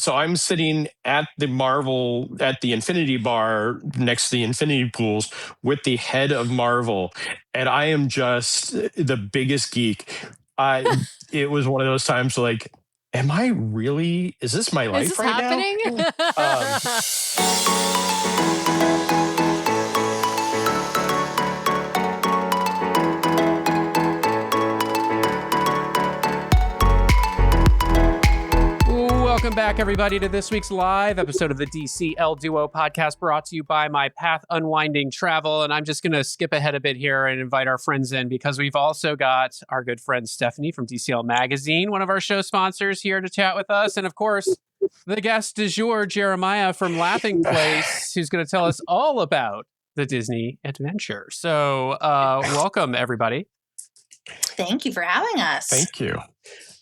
So I'm sitting at the Infinity Bar next to the Infinity Pools with the head of Marvel, and I am just the biggest geek. It was one of those times like, am I really? Is this my life right happening? now? Welcome back, everybody, to this week's live episode of the DCL Duo podcast, brought to you by My Path Unwinding Travel. And I'm just going to skip ahead a bit here and invite our friends in, because we've also got our good friend Stephanie from DCL Magazine, one of our show sponsors, here to chat with us. And of course, the guest du jour, Jeremiah from Laughing Place, who's going to tell us all about the Disney adventure. So welcome, everybody. Thank you for having us. Thank you.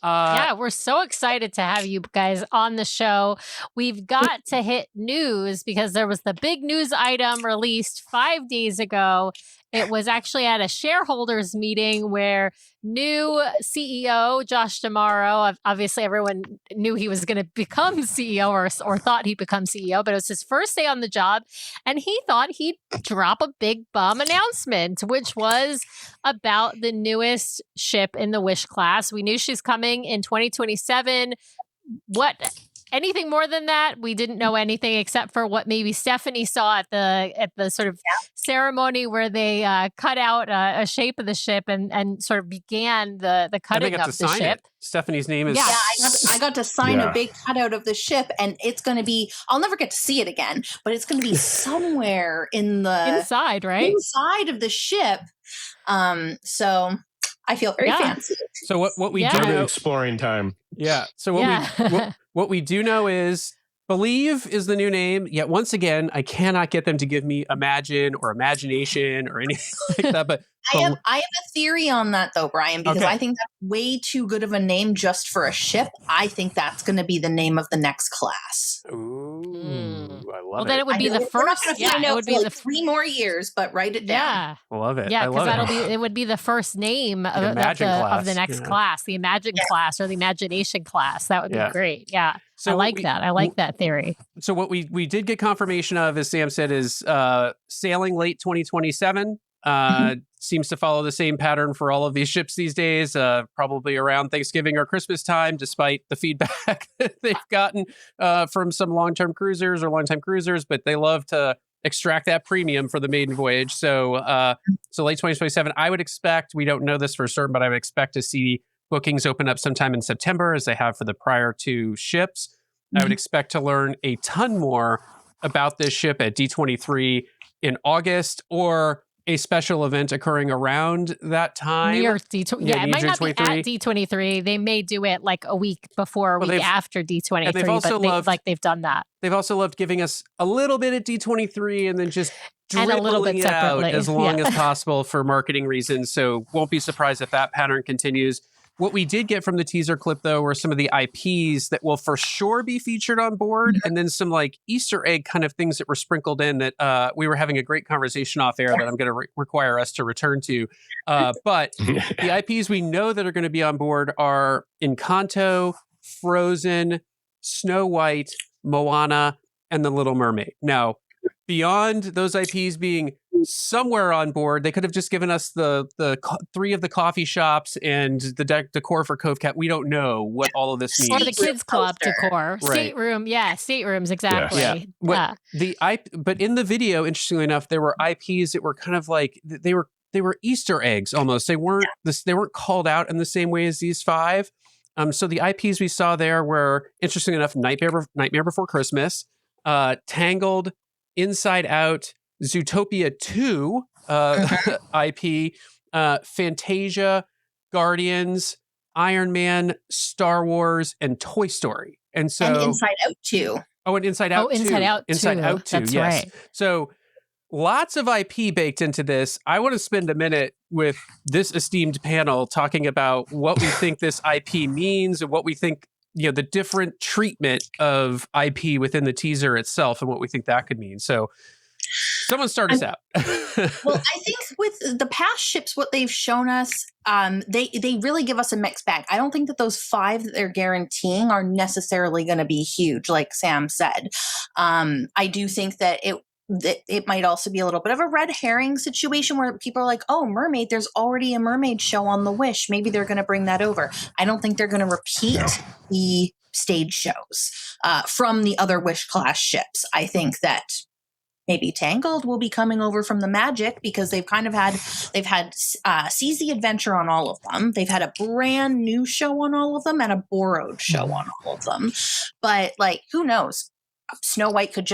Yeah, we're so excited to have you guys on the show. We've got to hit news because there was the big news item released 5 days ago. It was actually at a shareholders meeting where new CEO Josh D'Amaro, obviously everyone knew he was going to become CEO or thought he'd become CEO, but it was his first day on the job. And he thought he'd drop a big bum announcement, which was about the newest ship in the Wish class. We knew she's coming in 2027. Anything more than that, we didn't know anything except for what maybe Stephanie saw at the sort of ceremony where they cut out a shape of the ship and sort of began the cutting of the ship. Stephanie's name is... Yeah, I got to sign a big cutout of the ship, and it's going to be... I'll never get to see it again, but it's going to be somewhere in the... Inside, right? Inside of the ship. So... I feel very fancy. So what we do know, exploring time. Yeah. So what we do know is Believe is the new name. Yet once again, I cannot get them to give me Imagine or Imagination or anything like that. But I have a theory on that though, Brian, because I think that's way too good of a name just for a ship. I think that's going to be the name of the next class. Ooh, I love it. Well, then it would be the first. It would be like 3 more years, but write it down. Yeah, I love it. Yeah, because it would be the first name of the next class, the Imagine class or the Imagination class. That would be great. Yeah. So I like that. I like that theory. So what we did get confirmation of, as Sam said, is sailing late 2027. Seems to follow the same pattern for all of these ships these days, probably around Thanksgiving or Christmas time, despite the feedback that they've gotten from some long-term cruisers or long-time cruisers, but they love to extract that premium for the maiden voyage. So late 2027, I would expect, we don't know this for certain, but I would expect to see bookings open up sometime in September, as they have for the prior 2 ships. I would expect to learn a ton more about this ship at D23 in August, or a special event occurring around that time. Near D23. Yeah, it might not be at D23. They may do it like a week before, a week after D23, but they've done that. They've also loved giving us a little bit at D23 and then just dribbling a little bit it out separately. as long as possible for marketing reasons. So won't be surprised if that pattern continues. What we did get from the teaser clip, though, were some of the IPs that will for sure be featured on board, and then some like Easter egg kind of things that were sprinkled in that we were having a great conversation off air that I'm going to require us to return to. But the IPs we know that are going to be on board are Encanto, Frozen, Snow White, Moana, and The Little Mermaid. Now, beyond those IPs being somewhere on board, they could have just given us the 3 of the coffee shops and the decor for Cove Cat. We don't know what all of this means. Or the kids club decor, stateroom, staterooms, exactly. But in the video, interestingly enough, there were IPs that were kind of like they were Easter eggs almost. They weren't called out in the same way as these 5. So the IPs we saw there were, interesting enough, Nightmare Before Christmas, Tangled, Inside Out, Zootopia 2 IP, Fantasia, Guardians, Iron Man, Star Wars, and Toy Story. And Inside Out 2. Oh, and Inside Out 2. Inside Out 2. Inside Out 2, That's yes. right. So lots of IP baked into this. I want to spend a minute with this esteemed panel talking about what we think this IP means and what we think, the different treatment of IP within the teaser itself and what we think that could mean. So Someone start us out. Well, I think with the past ships, what they've shown us, they really give us a mixed bag. I don't think that those 5 that they're guaranteeing are necessarily going to be huge, like Sam said. I do think that it might also be a little bit of a red herring situation where people are like, oh, mermaid, there's already a mermaid show on the Wish. Maybe they're going to bring that over. I don't think they're going to repeat the stage shows from the other Wish class ships. I think that maybe Tangled will be coming over from the Magic because they've had Seize the Adventure on all of them. They've had a brand new show on all of them and a borrowed show on all of them. But like, who knows? Snow White could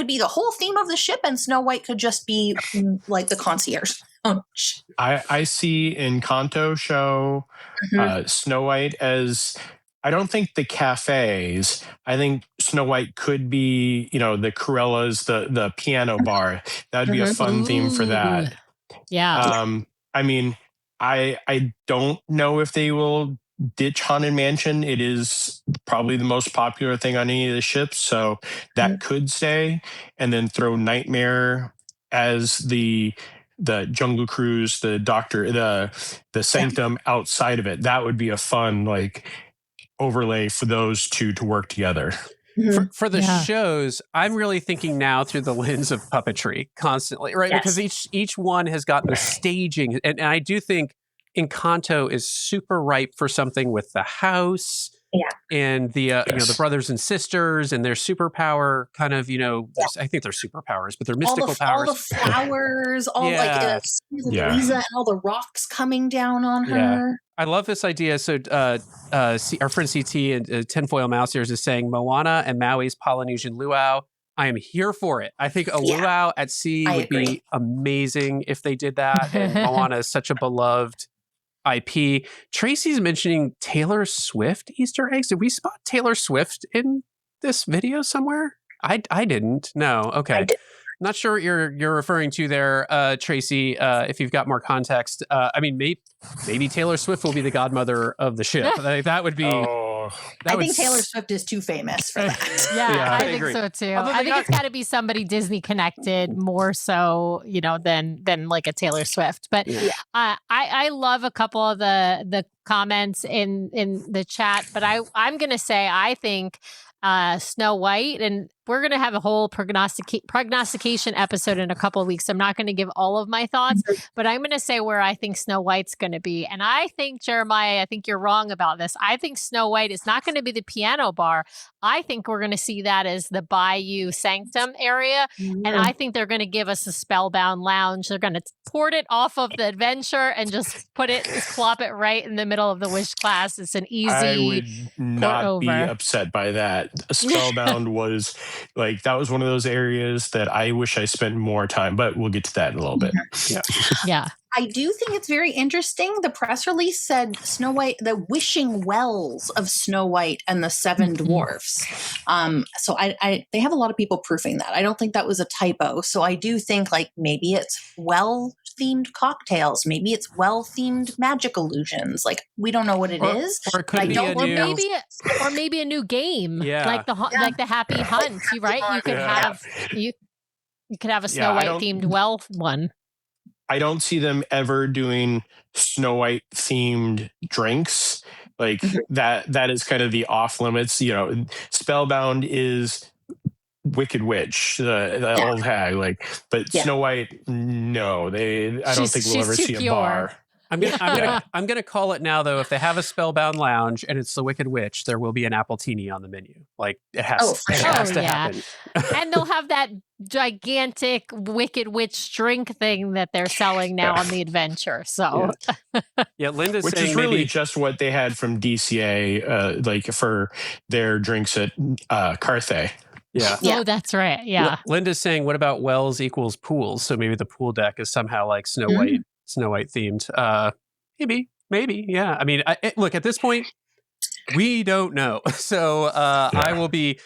be the whole theme of the ship, and Snow White could just be like the concierge. I see in Kanto show Snow White as, I don't think the cafes. I think Snow White could be, the Corellas, the piano bar. That would be a fun theme for that. Yeah. I mean, I don't know if they will ditch Haunted Mansion. It is probably the most popular thing on any of the ships, so that could stay. And then throw Nightmare as the Jungle Cruise, the Doctor, the Sanctum outside of it. That would be a fun overlay for those two to work together. For the shows, I'm really thinking now through the lens of puppetry constantly, right? Yes. Because each one has got the staging, and I do think Encanto is super ripe for something with the house and the the brothers and sisters and their superpower kind of, I think they're superpowers, but they're mystical powers. All the flowers, Louisa and all the rocks coming down on her. Yeah. I love this idea. So our friend CT and Tinfoil Mouse Ears is saying Moana and Maui's Polynesian luau. I am here for it. I think a luau at sea would be amazing if they did that. And Moana is such a beloved IP. Tracy's mentioning Taylor Swift Easter eggs. Did we spot Taylor Swift in this video somewhere? I didn't. No. Okay. Not sure what you're referring to there, Tracy. If you've got more context, I mean, maybe Taylor Swift will be the godmother of the ship. That would be. I think Taylor Swift is too famous for that. Yeah, I think so too. I think it's got to be somebody Disney connected more so, than like a Taylor Swift. But I love a couple of the comments in the chat. But I'm gonna say I think Snow White, and we're going to have a whole prognostication episode in a couple of weeks. I'm not going to give all of my thoughts, but I'm going to say where I think Snow White's going to be. And I think, Jeremiah, I think you're wrong about this. I think Snow White is not going to be the piano bar. I think we're going to see that as the Bayou Sanctum area. And I think they're going to give us a Spellbound Lounge. They're going to port it off of the Adventure and just plop it right in the middle of the Wish class. It's an easy I would not be upset by that. Spellbound was that was one of those areas that I wish I spent more time, but we'll get to that in a little bit. Yeah. I do think it's very interesting. The press release said Snow White, the wishing wells of Snow White and the Seven Dwarfs. So they have a lot of people proofing that. I don't think that was a typo. So I do think maybe it's well-themed cocktails. Maybe it's well-themed magic illusions. We don't know what it is. Or it could be maybe a new game. Yeah. Like the Happy Hunt, right? You could have you could have a Snow White themed well one. I don't see them ever doing Snow White themed drinks. That is kind of the off limits. Spellbound is Wicked Witch, the old hag. But Snow White, no, I don't think we'll ever see a bar. I'm gonna call it now though. If they have a Spellbound Lounge and it's the Wicked Witch, there will be an Appletini on the menu. It has to happen. And they'll have that gigantic Wicked Witch drink thing that they're selling now on the Adventure. So Linda's which saying is really just what they had from DCA, for their drinks at Carthay. Yeah. Oh, that's right. Yeah. Linda's saying, what about wells equals pools? So maybe the pool deck is somehow like Snow White themed. Maybe. Yeah. I mean, look, at this point, we don't know. So I will be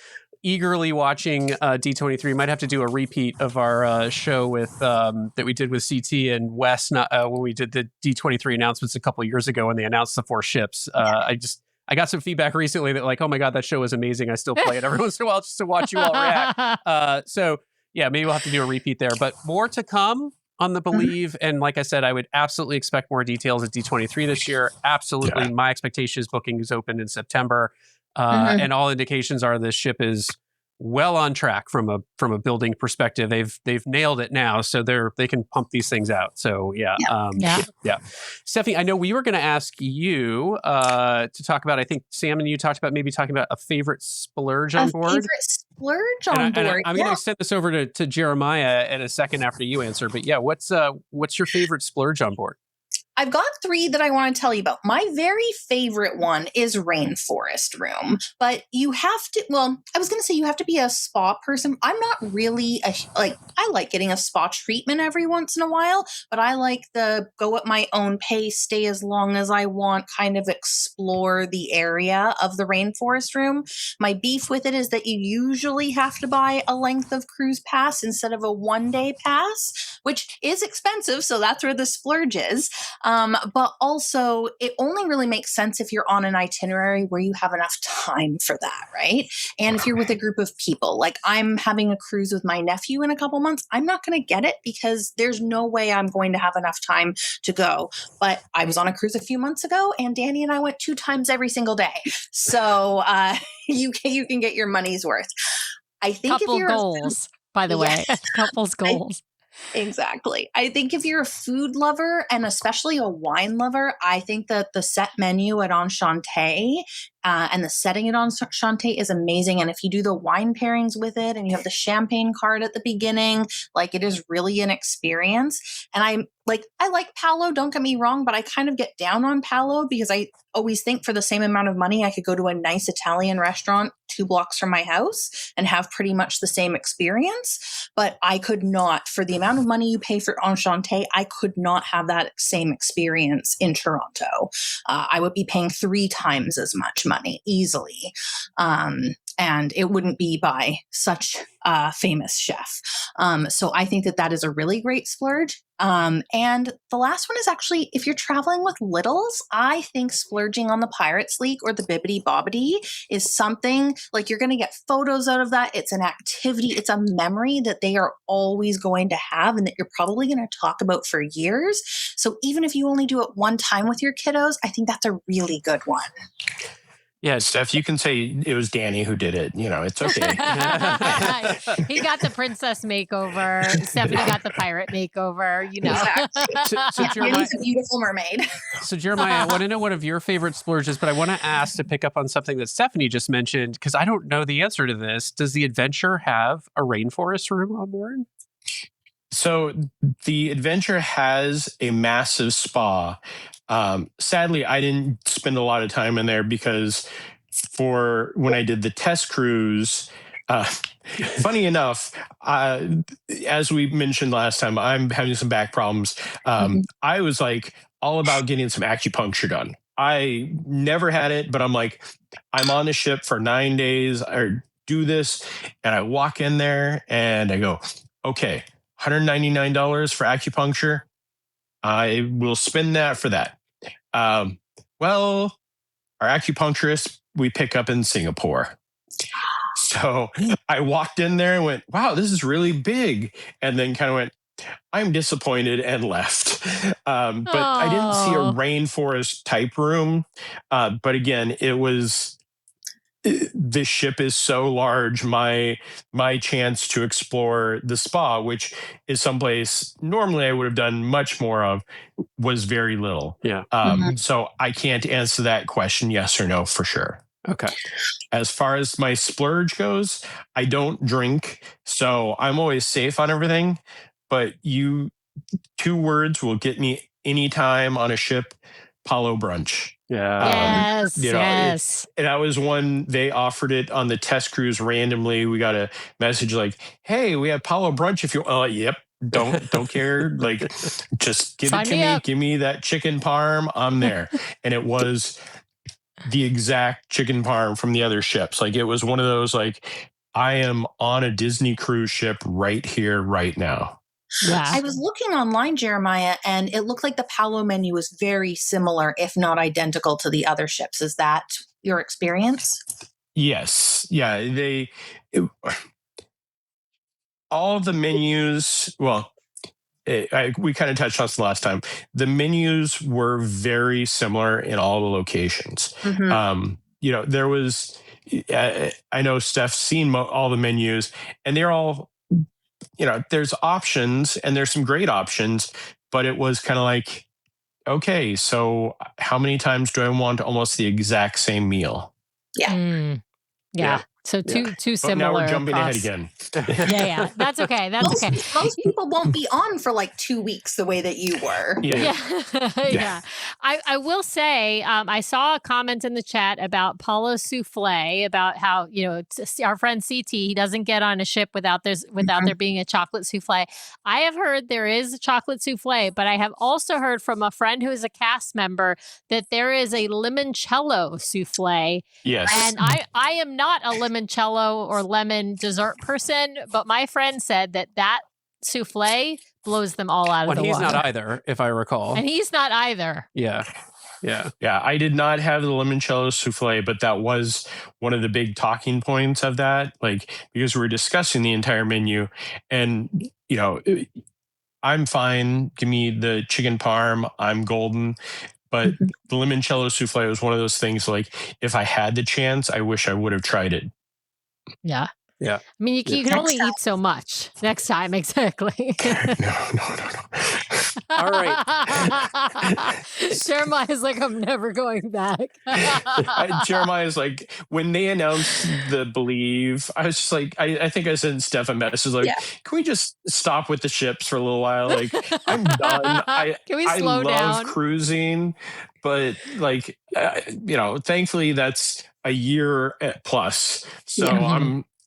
eagerly watching D23. Might have to do a repeat of our show with that we did with CT and Wes when we did the D23 announcements a couple of years ago when they announced the 4 ships. I got some feedback recently that oh my God, that show was amazing. I still play it every once in a while just to watch you all react. So Yeah, maybe we'll have to do a repeat there, but more to come on the Believe. And like I said, I would absolutely expect more details at D23 this year. Absolutely. Yeah. My expectation is booking is open in September. And all indications are this ship is well on track from a building perspective. They've nailed it now, so they can pump these things out. So yeah. Stephanie, I know we were going to ask you to talk about. I think Sam and you talked about maybe talking about a favorite splurge on board. Favorite splurge on board. I'm going to extend this over to Jeremiah in a second after you answer. But yeah, what's your favorite splurge on board? I've got 3 that I want to tell you about. My very favorite one is Rainforest Room, but you have to, I was going to say you have to be a spa person. I'm not really I like getting a spa treatment every once in a while, but I like the go at my own pace, stay as long as I want, kind of explore the area of the Rainforest Room. My beef with it is that you usually have to buy a length of cruise pass instead of a 1-day pass, which is expensive. So that's where the splurge is. But also it only really makes sense if you're on an itinerary where you have enough time for that, right? And if you're with a group of people, like I'm having a cruise with my nephew in a couple months, I'm not going to get it because there's no way I'm going to have enough time to go. But I was on a cruise a few months ago and Danny and I went 2 times every single day. So you can get your money's worth. I think Couple if you're goals, by the way, couples goals. Exactly. I think if you're a food lover and especially a wine lover, I think that the set menu at Enchante and the setting at Enchante is amazing. And if you do the wine pairings with it and you have the champagne card at the beginning, like it is really an experience. And I like Palo, don't get me wrong, but I kind of get down on Palo because I always think for the same amount of money, I could go to a nice Italian restaurant 2 blocks from my house and have pretty much the same experience. But I could not, for the amount of money you pay for Enchante, I could not have that same experience in Toronto. I would be paying 3 times as much money easily. And it wouldn't be by such a famous chef. So I think that is a really great splurge. And the last one is actually, if you're traveling with littles, I think splurging on the Pirates League or the Bibbidi Bobbidi is something like you're going to get photos out of that. It's an activity. It's a memory that they are always going to have and that you're probably going to talk about for years. So even if you only do it one time with your kiddos, I think that's a really good one. Yeah, Steph, you can say it was Danny who did it. It's okay. He got the princess makeover. Stephanie got the pirate makeover. Exactly. So Jeremiah, Danny's a beautiful mermaid. So Jeremiah, I want to know one of your favorite splurges, but I want to ask to pick up on something that Stephanie just mentioned because I don't know the answer to this. Does the Adventure have a rainforest room on board? So the Adventure has a massive spa. Sadly, I didn't spend a lot of time in there because for when I did the test cruise, funny enough, as we mentioned last time, I'm having some back problems. I was like all about getting some acupuncture done. I never had it, but I'm like, I'm on the ship for 9 days or do this. And I walk in there and I go, okay, $199 for acupuncture. I will spend that for that. Well, our acupuncturist we pick up in Singapore. So I walked in there and went, wow, this is really big. And then kind of went, I'm disappointed and left. But I didn't see a rainforest type room. But again, it was, this ship is so large. My chance to explore the spa, which is someplace normally I would have done much more of, was very little. Yeah. So I can't answer that question yes or no for sure. Okay. As far as my splurge goes, I don't drink, so I'm always safe on everything. But 2 words will get me anytime on a ship: Palo brunch. Yeah. Yes. And that was one, they offered it on the test cruise randomly. We got a message like, hey, we have Palo brunch if you yep. Don't care. Like, just give Sign it to me me. up. Give me that chicken parm. I'm there. And it was the exact chicken parm from the other ships. Like, it was one of those, like, I am on a Disney cruise ship right here, right now. Yeah. I was looking online, Jeremiah, and it looked like the Palo menu was very similar, if not identical, to the other ships. Is that your experience? Yes. Yeah. all of the menus, well, we kind of touched on this last time. The menus were very similar in all the locations. There was, I know Steph's seen all the menus, and they're all, there's options, and there's some great options, but it was kind of like, okay, so how many times do I want almost the exact same meal? Yeah. So two But similar. now we're jumping ahead across. again. Yeah. That's okay. That's okay. Most people won't be on for like 2 weeks the way that you were. Yeah. I will say, I saw a comment in the chat about Paulo Souffle, about how, our friend CT, he doesn't get on a ship without there being a chocolate souffle. I have heard there is a chocolate souffle, but I have also heard from a friend who is a cast member that there is a limoncello souffle. Yes. And I am not a limoncello or lemon dessert person, but my friend said that souffle blows them all out of the he's water. not either, if I recall. And he's not either. Yeah. I did not have the limoncello souffle, but that was one of the big talking points of that, because we were discussing the entire menu, and I'm fine, give me the chicken parm, I'm golden. But the limoncello souffle was one of those things, if I had the chance, I wish I would have tried it. Yeah. Yeah. I mean, you can only eat so much. Next time, exactly. No. All right. Jeremiah's like, I'm never going back. Jeremiah's like, when they announced the Believe, I was just like, I think I sent Steph a message can we just stop with the ships for a little while? I'm done. Can we slow down? I love cruising, but thankfully that's a year plus. So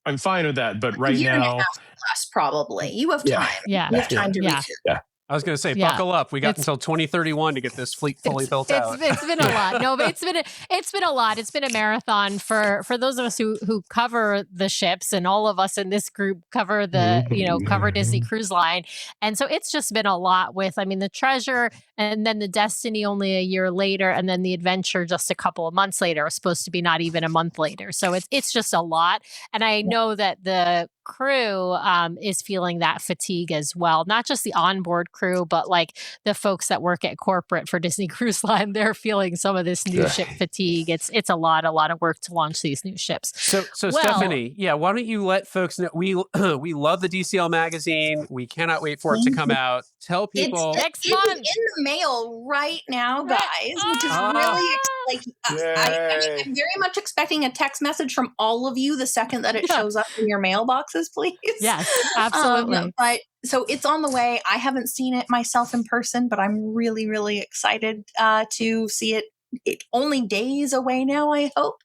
I'm fine with that. But right a year now, and a half plus, probably you have time. Yeah. You have time to recoup. Yeah. I was going to say, buckle up. We got until 2031 to get this fleet fully built out. It's been a lot. No, but it's been a lot. It's been a marathon for those of us who cover the ships, and all of us in this group cover cover Disney Cruise Line. And so it's just been a lot with, the Treasure, and then the Destiny only a year later, and then the Adventure just a couple of months later. It was supposed to be not even a month later. So it's just a lot. And I know that the crew is feeling that fatigue as well. Not just the onboard crew, but the folks that work at corporate for Disney Cruise Line, they're feeling some of this new ship fatigue. It's a lot of work to launch these new ships. So Stephanie, why don't you let folks know, we love the DCL magazine. We cannot wait for it to come out. Tell people next it's month in the mail right now, guys, which is really I'm very much expecting a text message from all of you the second that it shows up in your mailboxes, please. Yes, absolutely. But so it's on the way. I haven't seen it myself in person, but I'm really, really excited to see it. It's only days away now, I hope.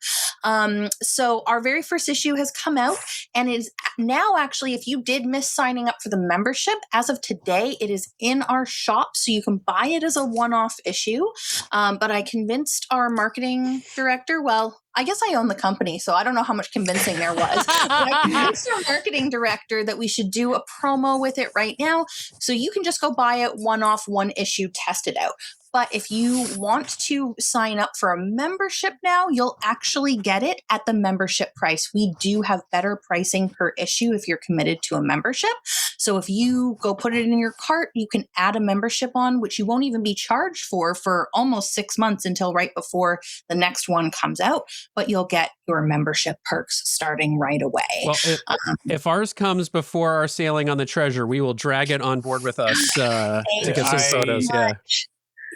So our very first issue has come out, and is now actually, if you did miss signing up for the membership, as of today, it is in our shop, so you can buy it as a one-off issue. But I convinced our marketing director, I guess I own the company, so I don't know how much convincing there was. But I convinced our marketing director that we should do a promo with it right now. So you can just go buy it one-off, one issue, test it out. But if you want to sign up for a membership now, you'll actually get it at the membership price. We do have better pricing per issue if you're committed to a membership. So if you go put it in your cart, you can add a membership on, which you won't even be charged for almost 6 months until right before the next one comes out. But you'll get your membership perks starting right away. Well, if ours comes before our sailing on the Treasure, we will drag it on board with us to get some photos. Yeah.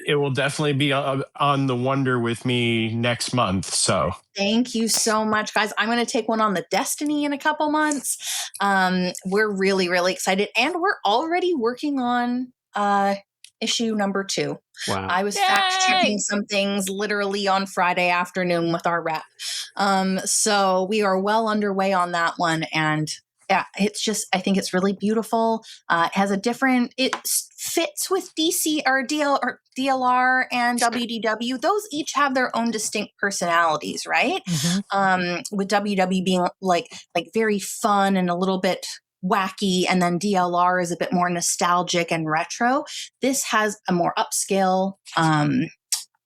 It will definitely be on the Wonder with me next month. So thank you so much, guys. I'm going to take one on the Destiny in a couple months. We're really, really excited. And we're already working on issue number 2. Wow. I was fact checking some things literally on Friday afternoon with our rep. So we are well underway on that one. And yeah, I think it's really beautiful. It fits with DC or DLR and WDW. Those each have their own distinct personalities, right? With WDW being like very fun and a little bit wacky, and then DLR is a bit more nostalgic and retro. This has a more upscale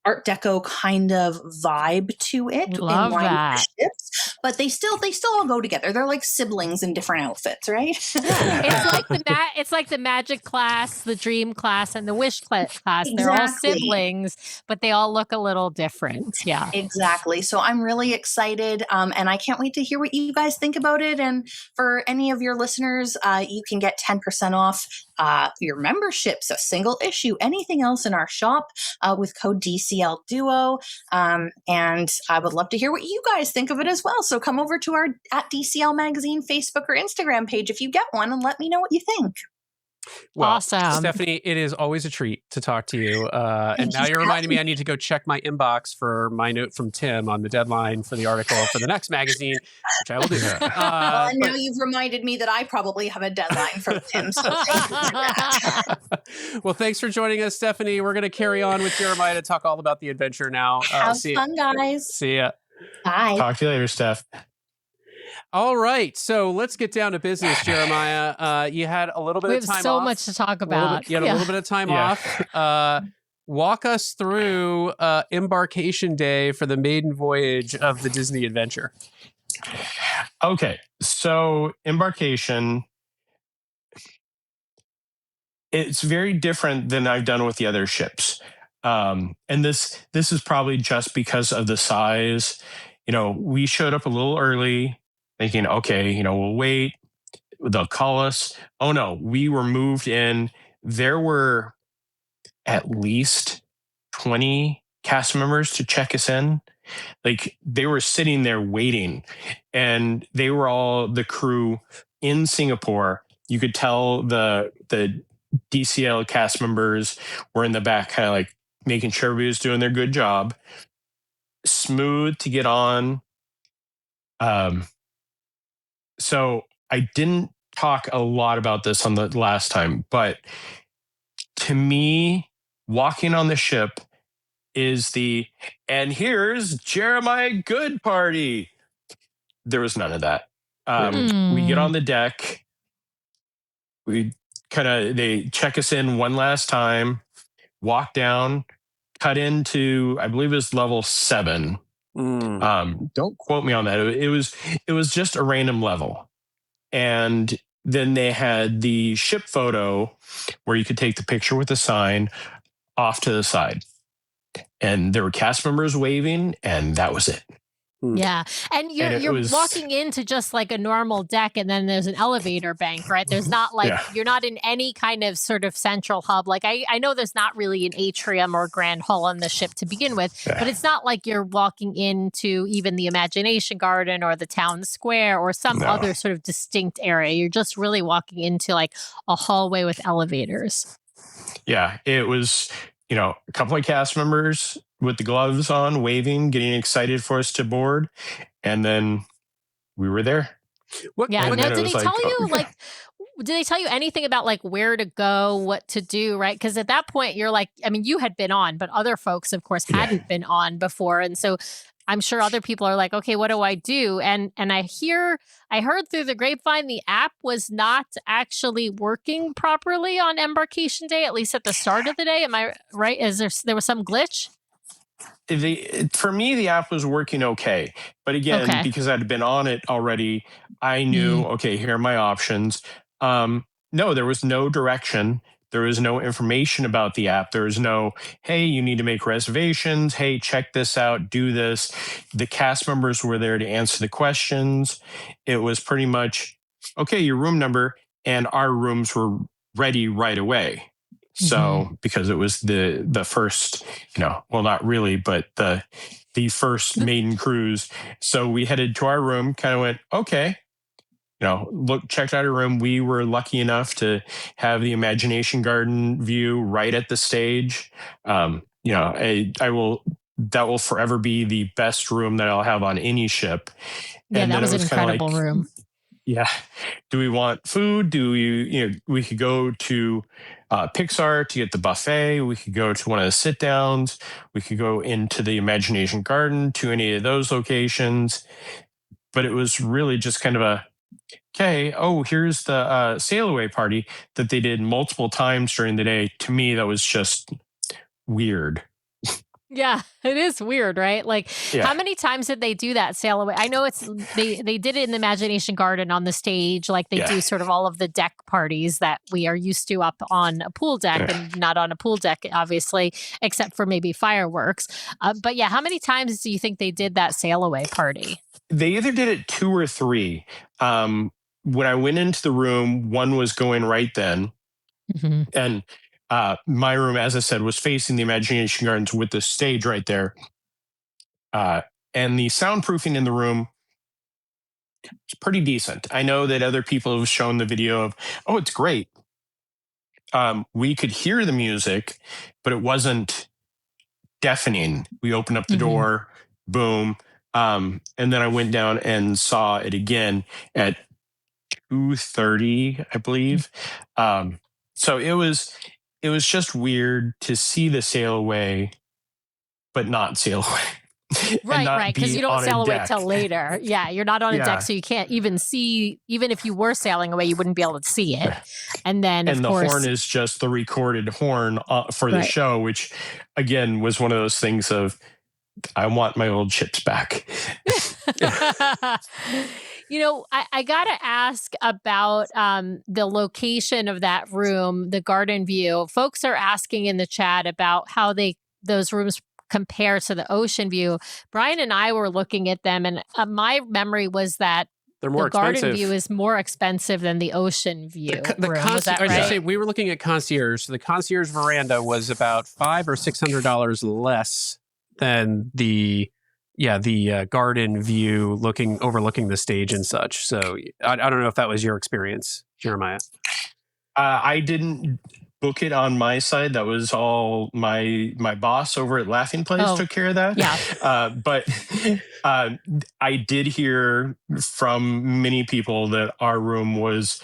Art Deco kind of vibe to it. Love in line that. with the ships, but they still all go together. They're like siblings in different outfits, right? It's like the magic class, the dream class, and the wish class. They're all Exactly. siblings, but they all look a little different. Yeah. Exactly. So I'm really excited, and I can't wait to hear what you guys think about it. And for any of your listeners, you can get 10% off your memberships, a single issue, anything else in our shop with code DCL Duo. And I would love to hear what you guys think of it as well. So come over to our at DCL Magazine Facebook or Instagram page if you get one, and let me know what you think. Well, Awesome. Stephanie, it is always a treat to talk to you. And now you're reminding me I need to go check my inbox for my note from Tim on the deadline for the article for the next magazine, which I will do. Well, and now you've reminded me that I probably have a deadline from Tim. So thank you for that. Well, thanks for joining us, Stephanie. We're going to carry on with Jeremiah to talk all about the adventure now. Have fun, guys. See ya. Bye. Talk to you later, Steph. All right, so let's get down to business, Jeremiah. You had a little bit of time off. We have so much to talk about. You had a little bit of time off. Walk us through embarkation day for the maiden voyage of the Disney adventure. Okay, so embarkation, it's very different than I've done with the other ships. And this is probably just because of the size. We showed up a little early thinking, okay, we'll wait. They'll call us. Oh no, we were moved in. There were at least 20 cast members to check us in. Like they were sitting there waiting, and they were all the crew in Singapore. You could tell the DCL cast members were in the back, kind of like making sure everybody was doing their good job. Smooth to get on. So I didn't talk a lot about this on the last time, but to me, walking on the ship is and here's Jeremiah Good party. There was none of that. We get on the deck. They check us in one last time, walk down, cut into, I believe it was level 7. Don't quote me on that. It was just a random level. And then they had the ship photo where you could take the picture with the sign off to the side. And there were cast members waving, and that was it. Yeah. And you're walking into just like a normal deck, and then there's an elevator bank, right? There's not like, you're not in any kind of sort of central hub. Like I know there's not really an atrium or grand hall on the ship to begin with, but it's not like you're walking into even the Imagination Garden or the town square or some other sort of distinct area. You're just really walking into like a hallway with elevators. Yeah, it was, a couple of cast members with the gloves on, waving, getting excited for us to board. And then we were there. Now, did they tell you, did they tell you anything about like where to go, what to do, right? Because at that point, you're like, I mean, you had been on, but other folks, of course, hadn't been on before. And so I'm sure other people are like, okay, what do I do? And I heard through the grapevine, the app was not actually working properly on embarkation day, at least at the start of the day. Am I right? There was some glitch? For me, the app was working okay. But again, because I'd been on it already, I knew, okay, here are my options. No, there was no direction. There was no information about the app. There was no, hey, you need to make reservations. Hey, check this out, do this. The cast members were there to answer the questions. It was pretty much, okay, your room number, and our rooms were ready right away. So because it was the first, well, not really, but the first maiden cruise. So we headed to our room, kind of went, okay, checked out our room. We were lucky enough to have the Imagination Garden view right at the stage. That will forever be the best room that I'll have on any ship. Yeah, and that was an incredible room. Yeah. Do we want food? Do we could go to Pixar to get the buffet. We could go to one of the sit downs. We could go into the Imagination Garden to any of those locations. But it was really just kind of here's the sail away party that they did multiple times during the day. To me, that was just weird. Yeah, it is weird, right? Like, Yeah. how many times did they do that sail away? I know they did it in the Imagination Garden on the stage, like they Yeah. do sort of all of the deck parties that we are used to up on a pool deck, Yeah. and not on a pool deck, obviously, except for maybe fireworks. But yeah, how many times do you think they did that sail away party? They either did it 2 or 3. When I went into the room, one was going right then. Mm-hmm. And my room, as I said, was facing the Imagination Gardens with the stage right there. And the soundproofing in the room is pretty decent. I know that other people have shown the video of, oh, it's great. We could hear the music, but it wasn't deafening. We opened up the door, boom. And then I went down and saw it again at 2:30, I believe. So it was just weird to see the sail away, but not sail away. And not Right, because be you don't on a sail away deck. till later. Yeah, you're not on a Yeah. deck, so you can't even see. Even if you were sailing away, you wouldn't be able to see it. And then, And of the course, horn is just the recorded horn for the Right. show, which again was one of those things of, I want my old chips back. You know, I gotta ask about the location of that room, the garden view. Folks are asking in the chat about how those rooms compare to the ocean view. Brian and I were looking at them, and my memory was that They're more the garden expensive. view is more expensive than the ocean view room. Was that I should right? say we were looking at concierge. So the concierge veranda was about $500 or $600 less than the garden view overlooking the stage and such. So I don't know if that was your experience, Jeremiah. I didn't book it on my side. That was all my boss over at Laughing Place took care of that. Yeah. But I did hear from many people that our room was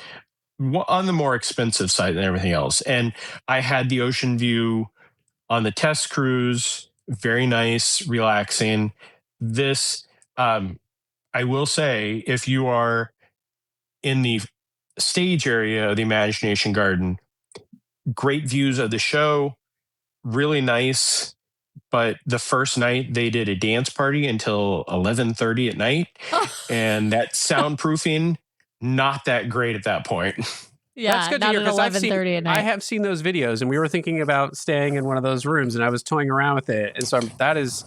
on the more expensive side than everything else. And I had the ocean view on the test cruise. Very nice, relaxing. This, I will say, if you are in the stage area of the Imagination Garden, great views of the show, really nice. But the first night they did a dance party until 11:30 at night, and that soundproofing not that great at that point. Yeah, that's good to not hear at because 11:30 at night. I have seen those videos, and we were thinking about staying in one of those rooms, and I was toying around with it, and so that is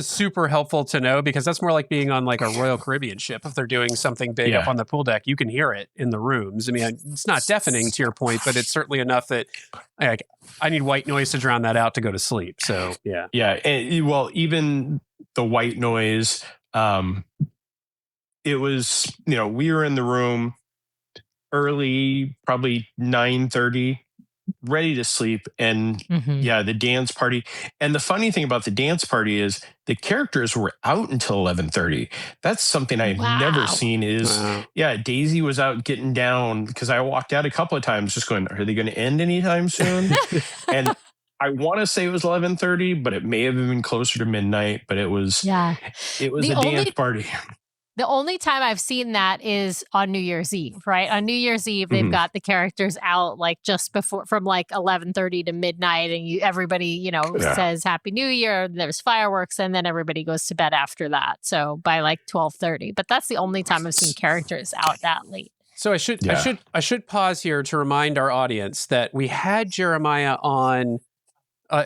super helpful to know, because that's more like being on like a Royal Caribbean ship. If they're doing something big up on the pool deck, you can hear it in the rooms. I mean, it's not deafening to your point, but it's certainly enough that like I need white noise to drown that out to go to sleep. So yeah. And, well, even the white noise, it was, we were in the room early, probably 9:30, ready to sleep. And the dance party. And the funny thing about the dance party is the characters were out until 11:30. That's something I've never seen Daisy was out getting down, because I walked out a couple of times just going, are they going to end anytime soon? And I want to say it was 11:30, but it may have been closer to midnight, but it was a dance party. The only time I've seen that is on New Year's Eve, right? On New Year's Eve, they've got the characters out like just before, from like 11:30 to midnight, and everybody, says Happy New Year. There's fireworks, and then everybody goes to bed after that. So by like 12:30, but that's the only time I've seen characters out that late. So I should pause here to remind our audience that we had Jeremiah on.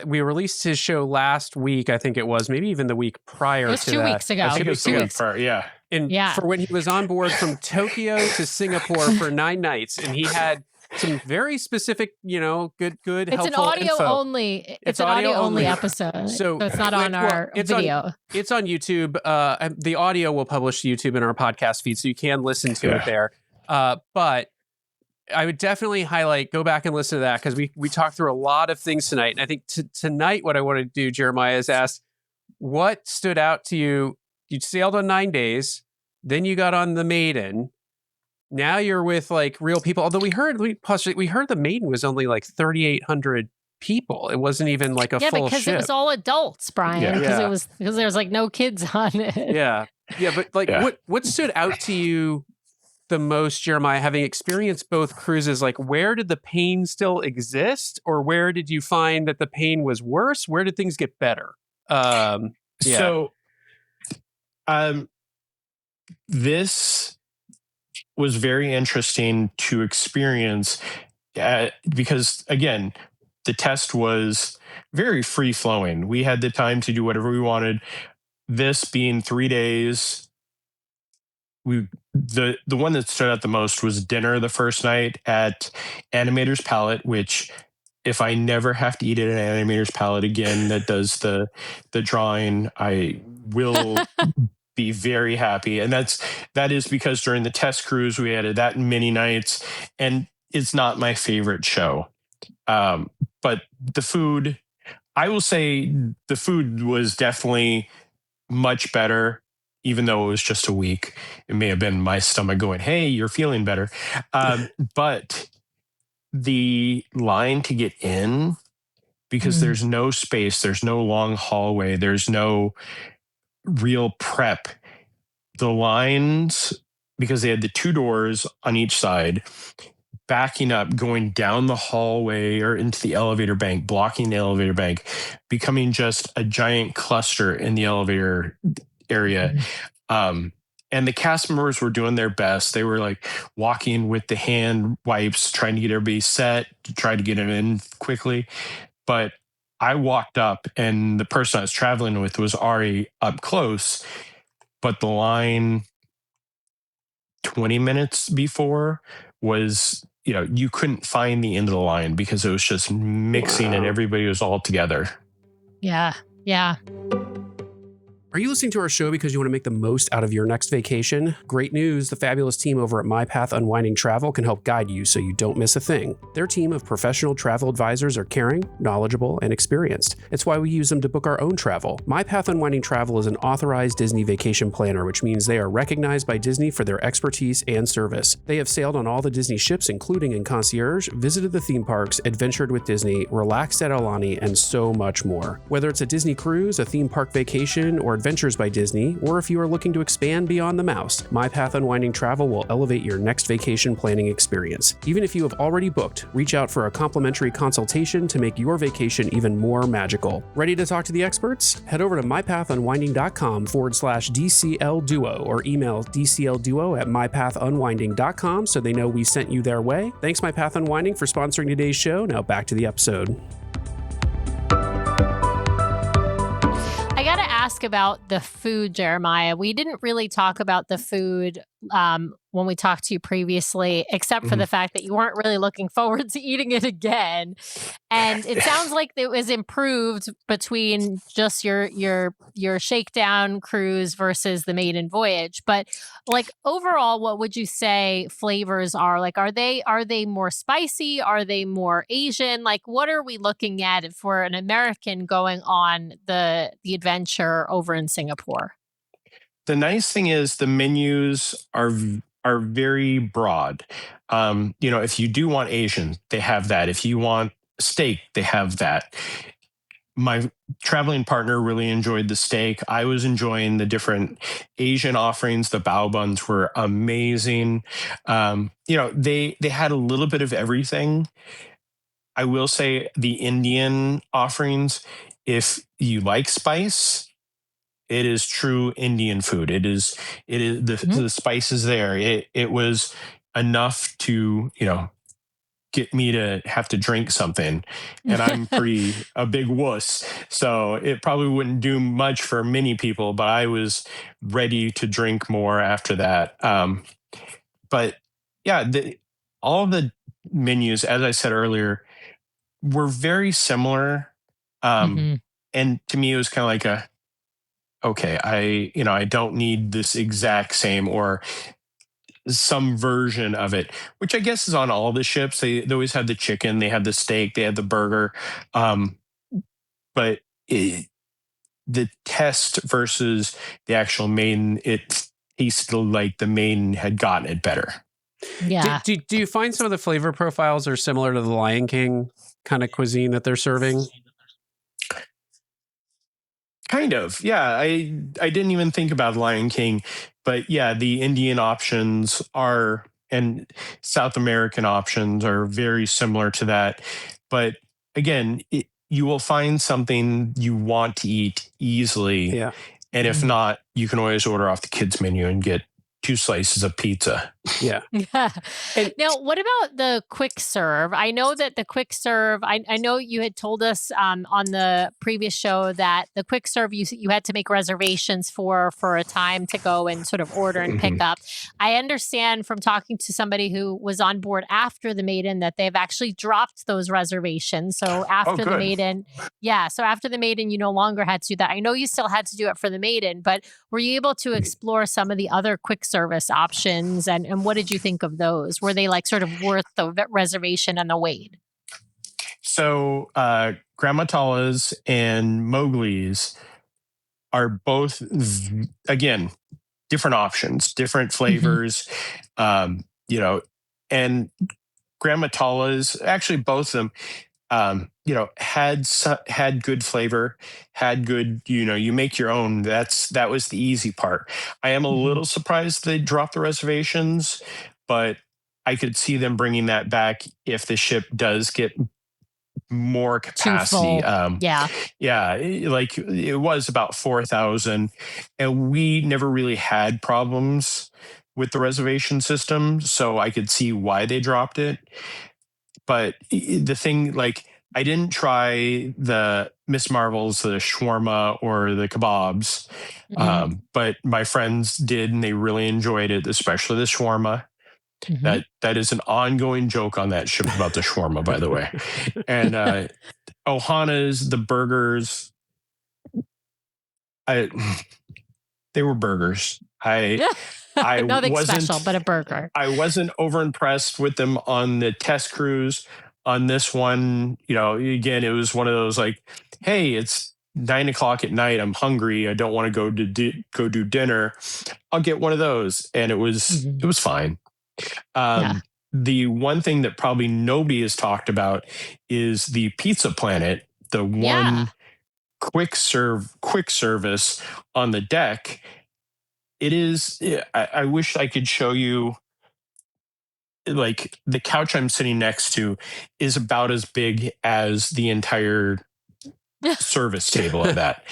We released his show last week, I think it was, maybe even the week prior. It was to 2 that. weeks ago. I think it was 2 weeks prior, yeah. And for when he was on board from Tokyo to Singapore for 9 nights, and he had some very specific, good, it's helpful an audio info. only. It's an audio only episode, so it's not on our video. It's on YouTube. The audio will publish to YouTube in our podcast feed, so you can listen to it there. But I would definitely go back and listen to that, because we talked through a lot of things tonight. And I think tonight what I want to do, Jeremiah, is ask what stood out to you. You sailed on 9 days, then you got on the Maiden. Now you're with like real people. Although we heard the Maiden was only like 3,800 people. It wasn't even like a full ship. Yeah, because it was all adults, Brian. Because there was like no kids on it. Yeah, but like what stood out to you the most, Jeremiah, having experienced both cruises? Like, where did the pain still exist, or where did you find that the pain was worse? Where did things get better? Yeah. So, this was very interesting to experience because, again, the test was very free flowing. We had the time to do whatever we wanted. This being 3 days, the one that stood out the most was dinner the first night at Animator's Palette, which if I never have to eat at an Animator's Palette again that does the drawing, I will be very happy. And that is because during the test cruise we added that many nights, and it's not my favorite show. But the food, I will say the food was definitely much better, even though it was just a week. It may have been my stomach going, "Hey, you're feeling better." But the line to get in, because there's no space, there's no long hallway, there's no real prep. The lines, because they had the 2 doors on each side, backing up, going down the hallway or into the elevator bank, blocking the elevator bank, becoming just a giant cluster in the elevator area. And the cast members were doing their best. They were like walking with the hand wipes, trying to get everybody set, to try to get them in quickly. But I walked up, and the person I was traveling with was already up close. But the line 20 minutes before was, you couldn't find the end of the line because it was just mixing and everybody was all together. Yeah. Yeah. Are you listening to our show because you want to make the most out of your next vacation? Great news, the fabulous team over at My Path Unwinding Travel can help guide you so you don't miss a thing. Their team of professional travel advisors are caring, knowledgeable, and experienced. It's why we use them to book our own travel. My Path Unwinding Travel is an authorized Disney vacation planner, which means they are recognized by Disney for their expertise and service. They have sailed on all the Disney ships, including in concierge, visited the theme parks, adventured with Disney, relaxed at Aulani, and so much more. Whether it's a Disney cruise, a theme park vacation, or Adventures by Disney, or if you are looking to expand beyond the mouse, My Path Unwinding Travel will elevate your next vacation planning experience. Even if you have already booked, reach out for a complimentary consultation to make your vacation even more magical. Ready to talk to the experts? Head over to mypathunwinding.com/DCL Duo or email dclduo@mypathunwinding.com so they know we sent you their way. Thanks, My Path Unwinding, for sponsoring today's show. Now back to the episode. I got to ask about the food, Jeremiah. We didn't really talk about the food when we talked to you previously, except for the fact that you weren't really looking forward to eating it again. And it sounds like it was improved between just your shakedown cruise versus the Maiden Voyage. But like overall, what would you say flavors are? Like, are they more spicy? Are they more Asian? Like, what are we looking at for an American going on the adventure over in Singapore? The nice thing is the menus are very broad. If you do want Asian, they have that. If you want steak, they have that. My traveling partner really enjoyed the steak. I was enjoying the different Asian offerings. The bao buns were amazing. They had a little bit of everything. I will say the Indian offerings, if you like spice, it is true Indian food. It is the spices there. It was enough to, get me to have to drink something. And I'm a big wuss. So it probably wouldn't do much for many people, but I was ready to drink more after that. But yeah, all of the menus, as I said earlier, were very similar. And to me, it was kind of like okay, I don't need this exact same or some version of it, which I guess is on all the ships. They always had the chicken, they had the steak, they had the burger. But the test versus the actual Maiden, it tasted like the Maiden had gotten it better. Yeah. Do you find some of the flavor profiles are similar to the Lion King kind of cuisine that they're serving? Kind of, yeah. I didn't even think about Lion King, but yeah, the Indian options and South American options are very similar to that. But again, you will find something you want to eat easily. Yeah. And if not, you can always order off the kids menu and get 2 slices of pizza. Yeah. Yeah. And- Now, what about the quick serve? I know that the quick serve, I know you had told us on the previous show that the quick serve you had to make reservations for a time to go and sort of order and pick up. I understand from talking to somebody who was on board after the Maiden that they've actually dropped those reservations. So after the good. Maiden, so after the Maiden, you no longer had to do that. I know you still had to do it for the Maiden, but were you able to explore some of the other quick service options? And what did you think of those? Were they like sort of worth the reservation and the wait? So Grandma Tala's and Mowgli's are both, again, different options, different flavors, you know, and Grandma Tala's, actually both of them, you know, had good flavor, had good, you know, you make your own. That was the easy part. I am a little surprised they dropped the reservations, but I could see them bringing that back if the ship does get more capacity. Like it was about 4,000, and we never really had problems with the reservation system, so I could see why they dropped it. But the thing, like, I didn't try the Miss Marvel's, the shawarma or the kebabs, but my friends did, and they really enjoyed it, especially the shawarma. That is an ongoing joke on that ship about the shawarma, by the way. And Ohana's, the burgers, they were burgers. Nothing special, but a burger. I wasn't over impressed with them on the test cruise. On this one, you know, again, it was one of those like, hey, it's 9 o'clock at night. I'm hungry. I don't want to go do dinner. I'll get one of those, and it was fine. The one thing that probably nobody has talked about is the Pizza Planet, the one quick service on the deck. It is. I wish I could show you. Like the couch I'm sitting next to is about as big as the entire service table of that.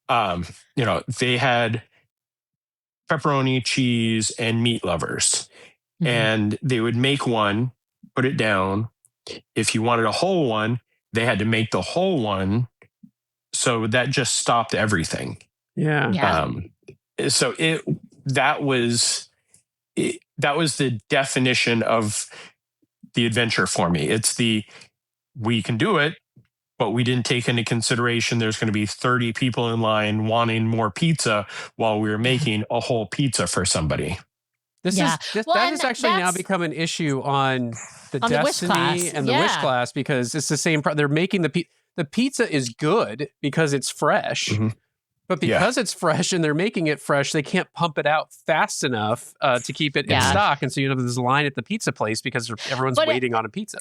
You know, they had pepperoni, cheese, and meat lovers. And they would make one, put it down. If you wanted a whole one, they had to make the whole one. So that just stopped everything. So that was the definition of the adventure for me. It's we can do it, but we didn't take into consideration there's going to be 30 people in line wanting more pizza while we were making a whole pizza for somebody. That has actually now become an issue on the Destiny and the Wish class, because it's the same. They're making the pizza is good because it's fresh. But because it's fresh and they're making it fresh, they can't pump it out fast enough to keep it in stock. And so you know there's a line at the pizza place because everyone's waiting on a pizza.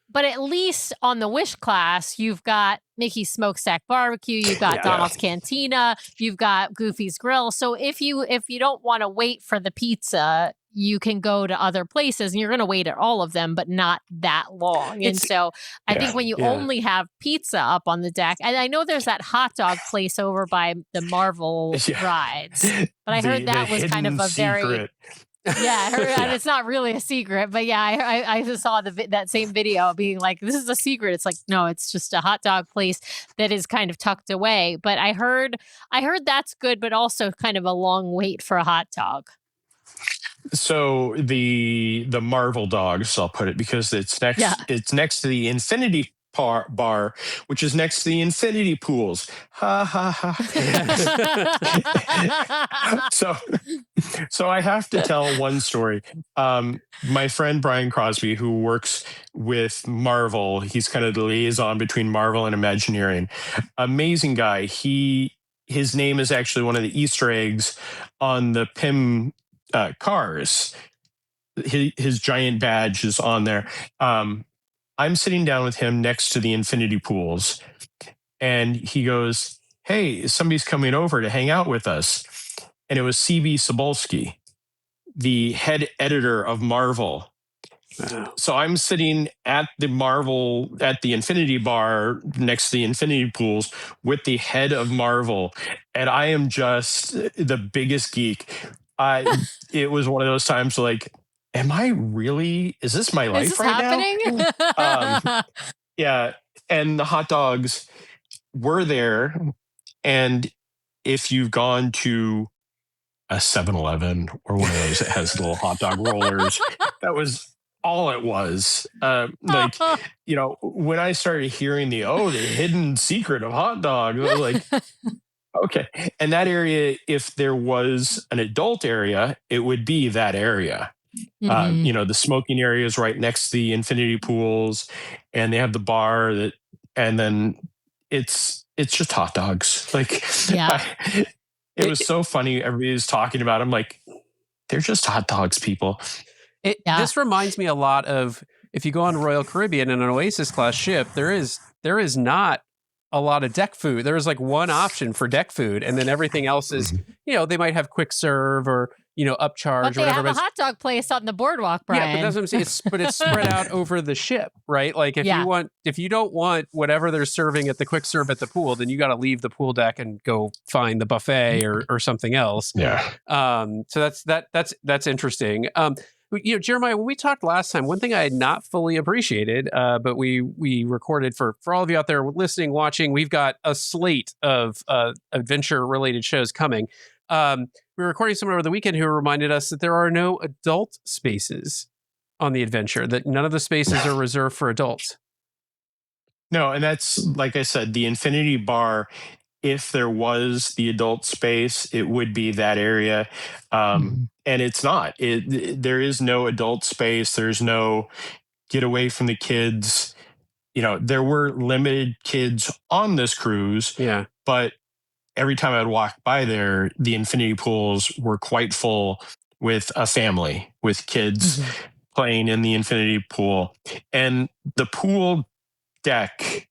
But at least on the Wish class, you've got Mickey's Smokestack Barbecue, you've got Donald's Cantina, you've got Goofy's Grill. So if you don't want to wait for the pizza, you can go to other places, and you're going to wait at all of them, but not that long. And so I think when you only have pizza up on the deck, and I know there's that hot dog place over by the Marvel rides, but I heard that was kind of a very... and it's not really a secret, but I just saw that same video being like, this is a secret. It's like, no, it's just a hot dog place that is kind of tucked away. But I heard that's good, but also kind of a long wait for a hot dog. So the Marvel dogs, I'll put it, because it's next. It's next to the Infinity Bar, which is next to the Infinity Pools. Ha ha ha. So I have to tell one story. My friend Brian Crosby, who works with Marvel, he's kind of the liaison between Marvel and Imagineering. Amazing guy. His name is actually one of the Easter eggs on the Pym Cars. His giant badge is on there. I'm sitting down with him next to the Infinity Pools, and he goes, hey, somebody's coming over to hang out with us. And it was C.B. Cebulski, the head editor of Marvel. Wow. So I'm sitting at the Infinity Bar next to the Infinity Pools with the head of Marvel, and I am just the biggest geek. It was one of those times like, am I really? Is this my Is life this right happening? now? Yeah, and the hot dogs were there, and if you've gone to a 7-Eleven or one of those that has little hot dog rollers, that was all it was. Like, when I started hearing the hidden secret of hot dogs, I was like, okay. And that area, if there was an adult area, it would be that area. Mhm. The smoking area is right next to the infinity pools, and they have the bar and then it's just hot dogs. Like, Yeah. it was so funny. Everybody was talking about. I'm like, they're just hot dogs, people. Yeah. This reminds me a lot of if you go on Royal Caribbean in an Oasis class ship, there is not a lot of deck food. There is like one option for deck food, and then everything else is, they might have quick serve or upcharge But or they whatever. have a hot dog place on the boardwalk, Brian. Yeah, but that's what I'm saying. It's spread out over the ship, right? Like if you don't want whatever they're serving at the quick serve at the pool, then you got to leave the pool deck and go find the buffet or something else. Yeah. So that's interesting. Jeremiah, when we talked last time, one thing I had not fully appreciated, but we recorded for all of you out there listening, watching, we've got a slate of adventure related shows coming. We were recording someone over the weekend who reminded us that there are no adult spaces on the adventure, that none of the spaces are reserved for adults. No, and that's, like I said, the Infinity Bar. If there was the adult space, it would be that area. And it's not. There is no adult space. There's no get away from the kids. There were limited kids on this cruise. Yeah. But every time I'd walk by there, the infinity pools were quite full with a family, with kids playing in the infinity pool. And the pool deck,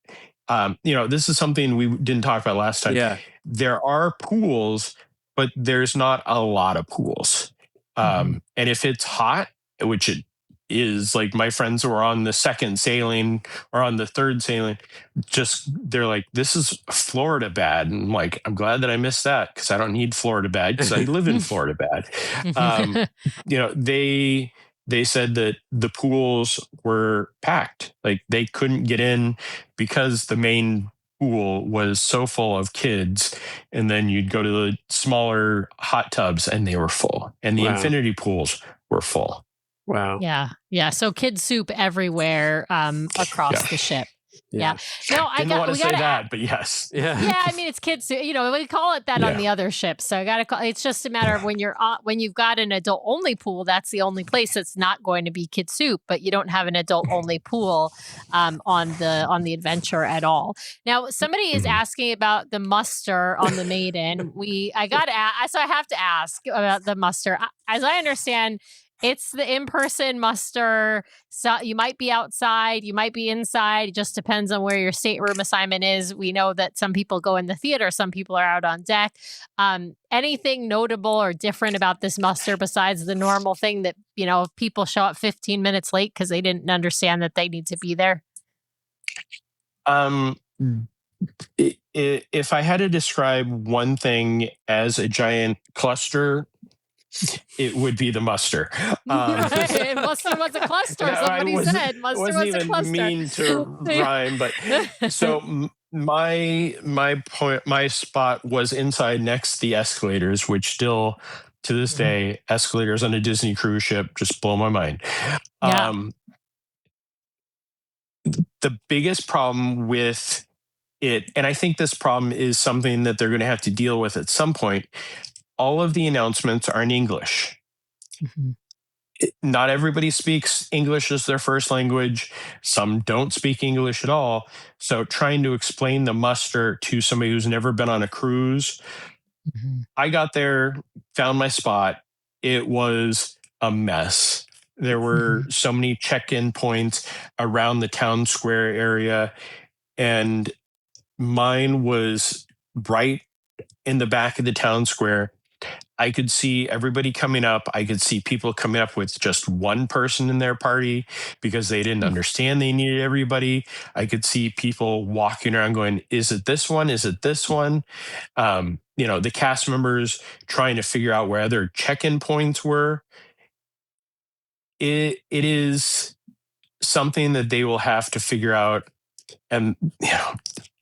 this is something we didn't talk about last time. Yeah. There are pools, but there's not a lot of pools. And if it's hot, which it is, like my friends who are on the second sailing or on the third sailing, they're like, this is Florida bad. And I'm like, I'm glad that I missed that because I don't need Florida bad because I live in Florida bad. They said that the pools were packed. Like they couldn't get in because the main pool was so full of kids. And then you'd go to the smaller hot tubs and they were full. And the infinity pools were full. Wow. Yeah. Yeah. So kid soup everywhere across the ship. Yeah. No, I didn't want to say that, but yes. Yeah. I mean, it's kids. We call it that on the other ships. So I got to call. It's just a matter of when you've got an adult only pool. That's the only place that's not going to be kid soup. But you don't have an adult only pool on the adventure at all. Now, somebody is asking about the muster on the Maiden. So I have to ask about the muster. As I understand, it's the in-person muster. So you might be outside, you might be inside. It just depends on where your stateroom assignment is. We know that some people go in the theater, some people are out on deck. Anything notable or different about this muster besides the normal thing that, if people show up 15 minutes late because they didn't understand that they need to be there? If I had to describe one thing as a giant cluster, it would be the muster. Muster was a cluster. Somebody said muster was a cluster. Wasn't even mean to rhyme, but so my spot was inside next to the escalators, which still to this day, escalators on a Disney cruise ship just blow my mind. Yeah. The biggest problem with it, and I think this problem is something that they're going to have to deal with at some point. All of the announcements are in English. Not everybody speaks English as their first language. Some don't speak English at all. So trying to explain the muster to somebody who's never been on a cruise, I got there, found my spot. It was a mess. There were so many check-in points around the town square area, and mine was right in the back of the town square. I could see everybody coming up. I could see people coming up with just one person in their party because they didn't understand they needed everybody. I could see people walking around going, is it this one? Is it this one? The cast members trying to figure out where their check-in points were. It is something that they will have to figure out. And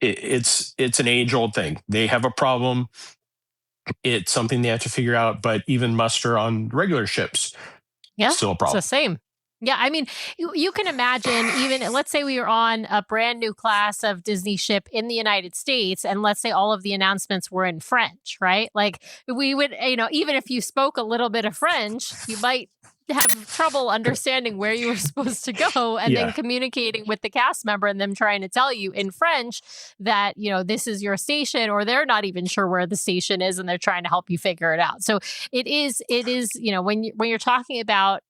it's an age-old thing. They have a problem. It's something they have to figure out, but even muster on regular ships, still a It's problem. the same. Yeah, I mean, you can imagine, even let's say we were on a brand new class of Disney ship in the United States, and let's say all of the announcements were in French, right? Like we would, even if you spoke a little bit of French, you might have trouble understanding where you were supposed to go, and then communicating with the cast member and them trying to tell you in French that, this is your station, or they're not even sure where the station is and they're trying to help you figure it out. So it is, when you're talking about,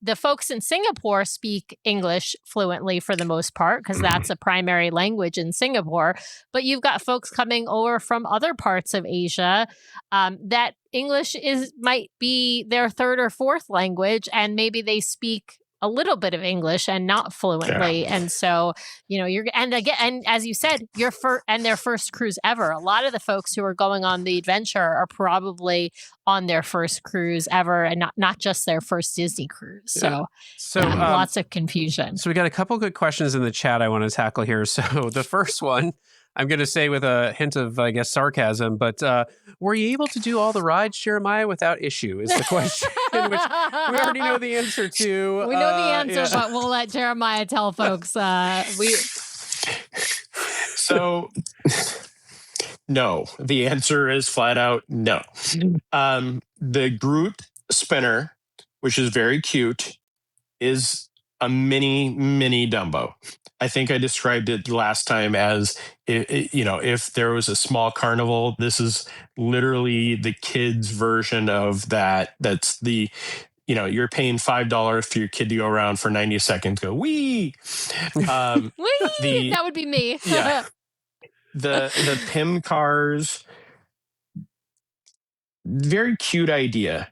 the folks in Singapore speak English fluently for the most part, because that's a primary language in Singapore. But you've got folks coming over from other parts of Asia that English might be their third or fourth language, and maybe they speak a little bit of English and not fluently. Yeah. And so, and as you said, their first cruise ever. A lot of the folks who are going on the adventure are probably on their first cruise ever, and not just their first Disney cruise. So lots of confusion. So we got a couple good questions in the chat I want to tackle here. So the first one, I'm going to say with a hint of, I guess, sarcasm, but were you able to do all the rides, Jeremiah, without issue is the question, which we already know the answer to. We know the answer, but we'll let Jeremiah tell folks. So, no, the answer is flat out no. The Groot spinner, which is very cute, is a mini Dumbo. I think I described it last time as, if there was a small carnival, this is literally the kids' version of that. That's the, you're paying $5 for your kid to go around for 90 seconds, go, wee. Wee! That would be me. Yeah. The Pym Cars, very cute idea.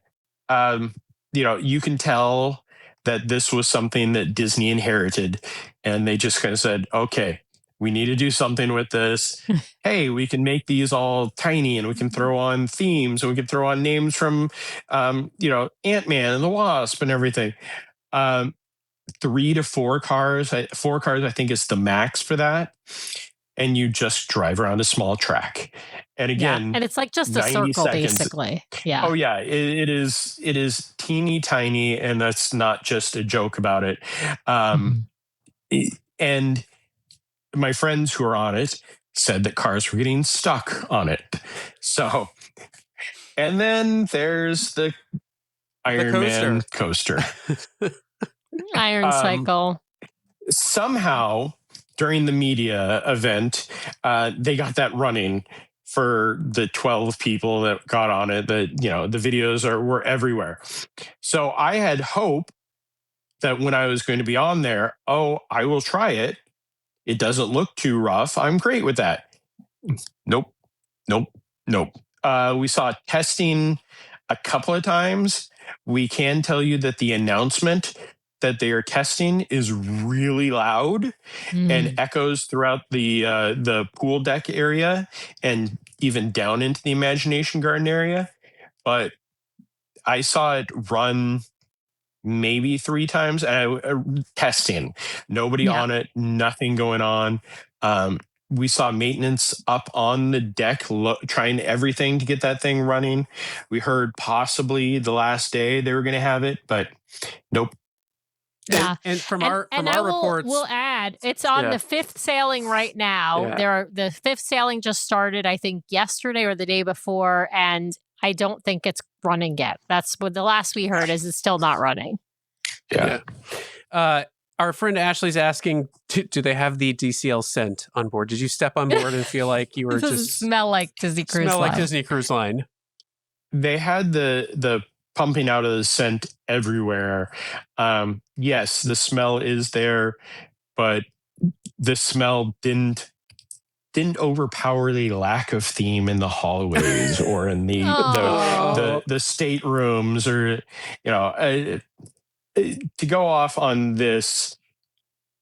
You can tell that this was something that Disney inherited, and they just kind of said, okay, we need to do something with this. Hey, we can make these all tiny, and we can throw on themes, and we can throw on names from, Ant-Man and the Wasp and everything. 3 to 4 cars, 4 cars, I think is the max for that. And you just drive around a small track. And again, and it's like just a circle, seconds, basically. Yeah. Oh yeah, it is teeny tiny, and that's not just a joke about it. And my friends who are on it said that cars were getting stuck on it. So, and then there's the Iron Man coaster. Iron Cycle. Somehow, during the media event, they got that running for the 12 people that got on it. The videos were everywhere. So I had hope that when I was going to be on there, I will try it. It doesn't look too rough. I'm great with that. Nope. We saw testing a couple of times. We can tell you that the announcement that they are testing is really loud and echoes throughout the pool deck area and even down into the Imagination Garden area. But I saw it run maybe 3 times, testing. Nobody on it, nothing going on. We saw maintenance up on the deck, trying everything to get that thing running. We heard possibly the last day they were going to have it, but nope. Yeah, and from our reports, we'll add it's on the 5th sailing right now. Yeah. The 5th sailing just started, I think, yesterday or the day before, and I don't think it's running yet. That's what the last we heard is it's still not running. Yeah. Our friend Ashley's asking, do they have the DCL scent on board? Did you step on board and feel like you were just smell like Disney Cruise Line? Like Disney Cruise Line. They had the pumping out of the scent everywhere. Yes, the smell is there, but the smell didn't didn't overpower the lack of theme in the hallways or in the staterooms, or to go off on this,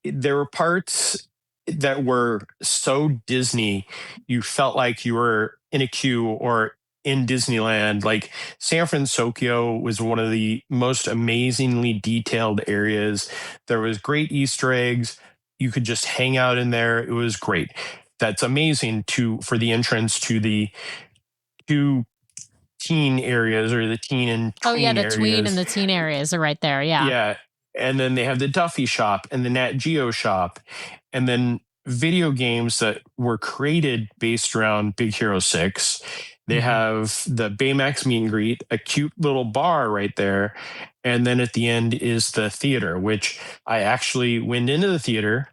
there were parts that were so Disney, you felt like you were in a queue or in Disneyland. Like San Francisco was one of the most amazingly detailed areas. There was great Easter eggs. You could just hang out in there. It was great. That's amazing for the entrance to the two teen areas, or the teen and tween Oh yeah, the areas. tween and the teen areas are right there. Yeah. Yeah. And then they have the Duffy shop and the Nat Geo shop. And then video games that were created based around Big Hero 6. They have the Baymax meet and greet, a cute little bar right there. And then at the end is the theater, which I actually went into the theater.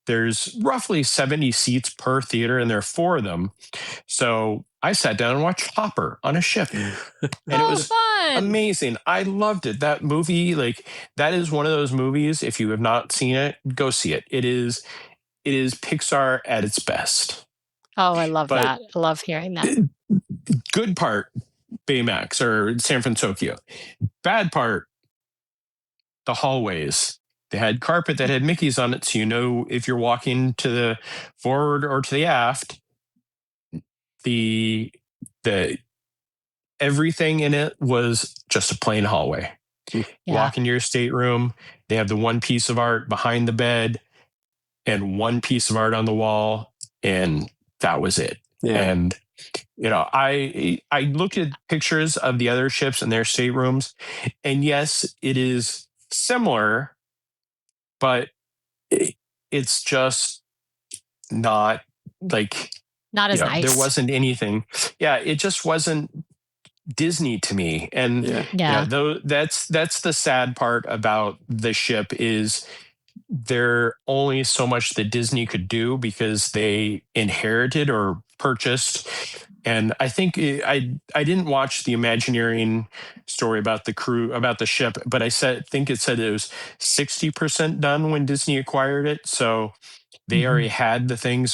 There's roughly 70 seats per theater, and there are 4 of them. So I sat down and watched Hopper on a ship. And it was fun. amazing. I loved it. That movie, like, that is one of those movies, if you have not seen it, go see it. It is Pixar at its best. Oh, I love But that. I love hearing that. good part, Baymax or San Francisco. Bad part, the hallways. They had carpet that had Mickeys on it, so you know if you're walking to the forward or to the aft, the everything in it was just a plain hallway. Yeah. Walk into your stateroom. They have the one piece of art behind the bed and one piece of art on the wall, and that was it. Yeah. And I looked at pictures of the other ships and their staterooms, and yes, it is similar, but it's just not like Not as nice. There wasn't anything. Yeah, it just wasn't Disney to me. And though that's the sad part about the ship is there only so much that Disney could do because they inherited or purchased. And I think I didn't watch the Imagineering story about the crew, about the ship, but think it said it was 60% done when Disney acquired it. So they already had the things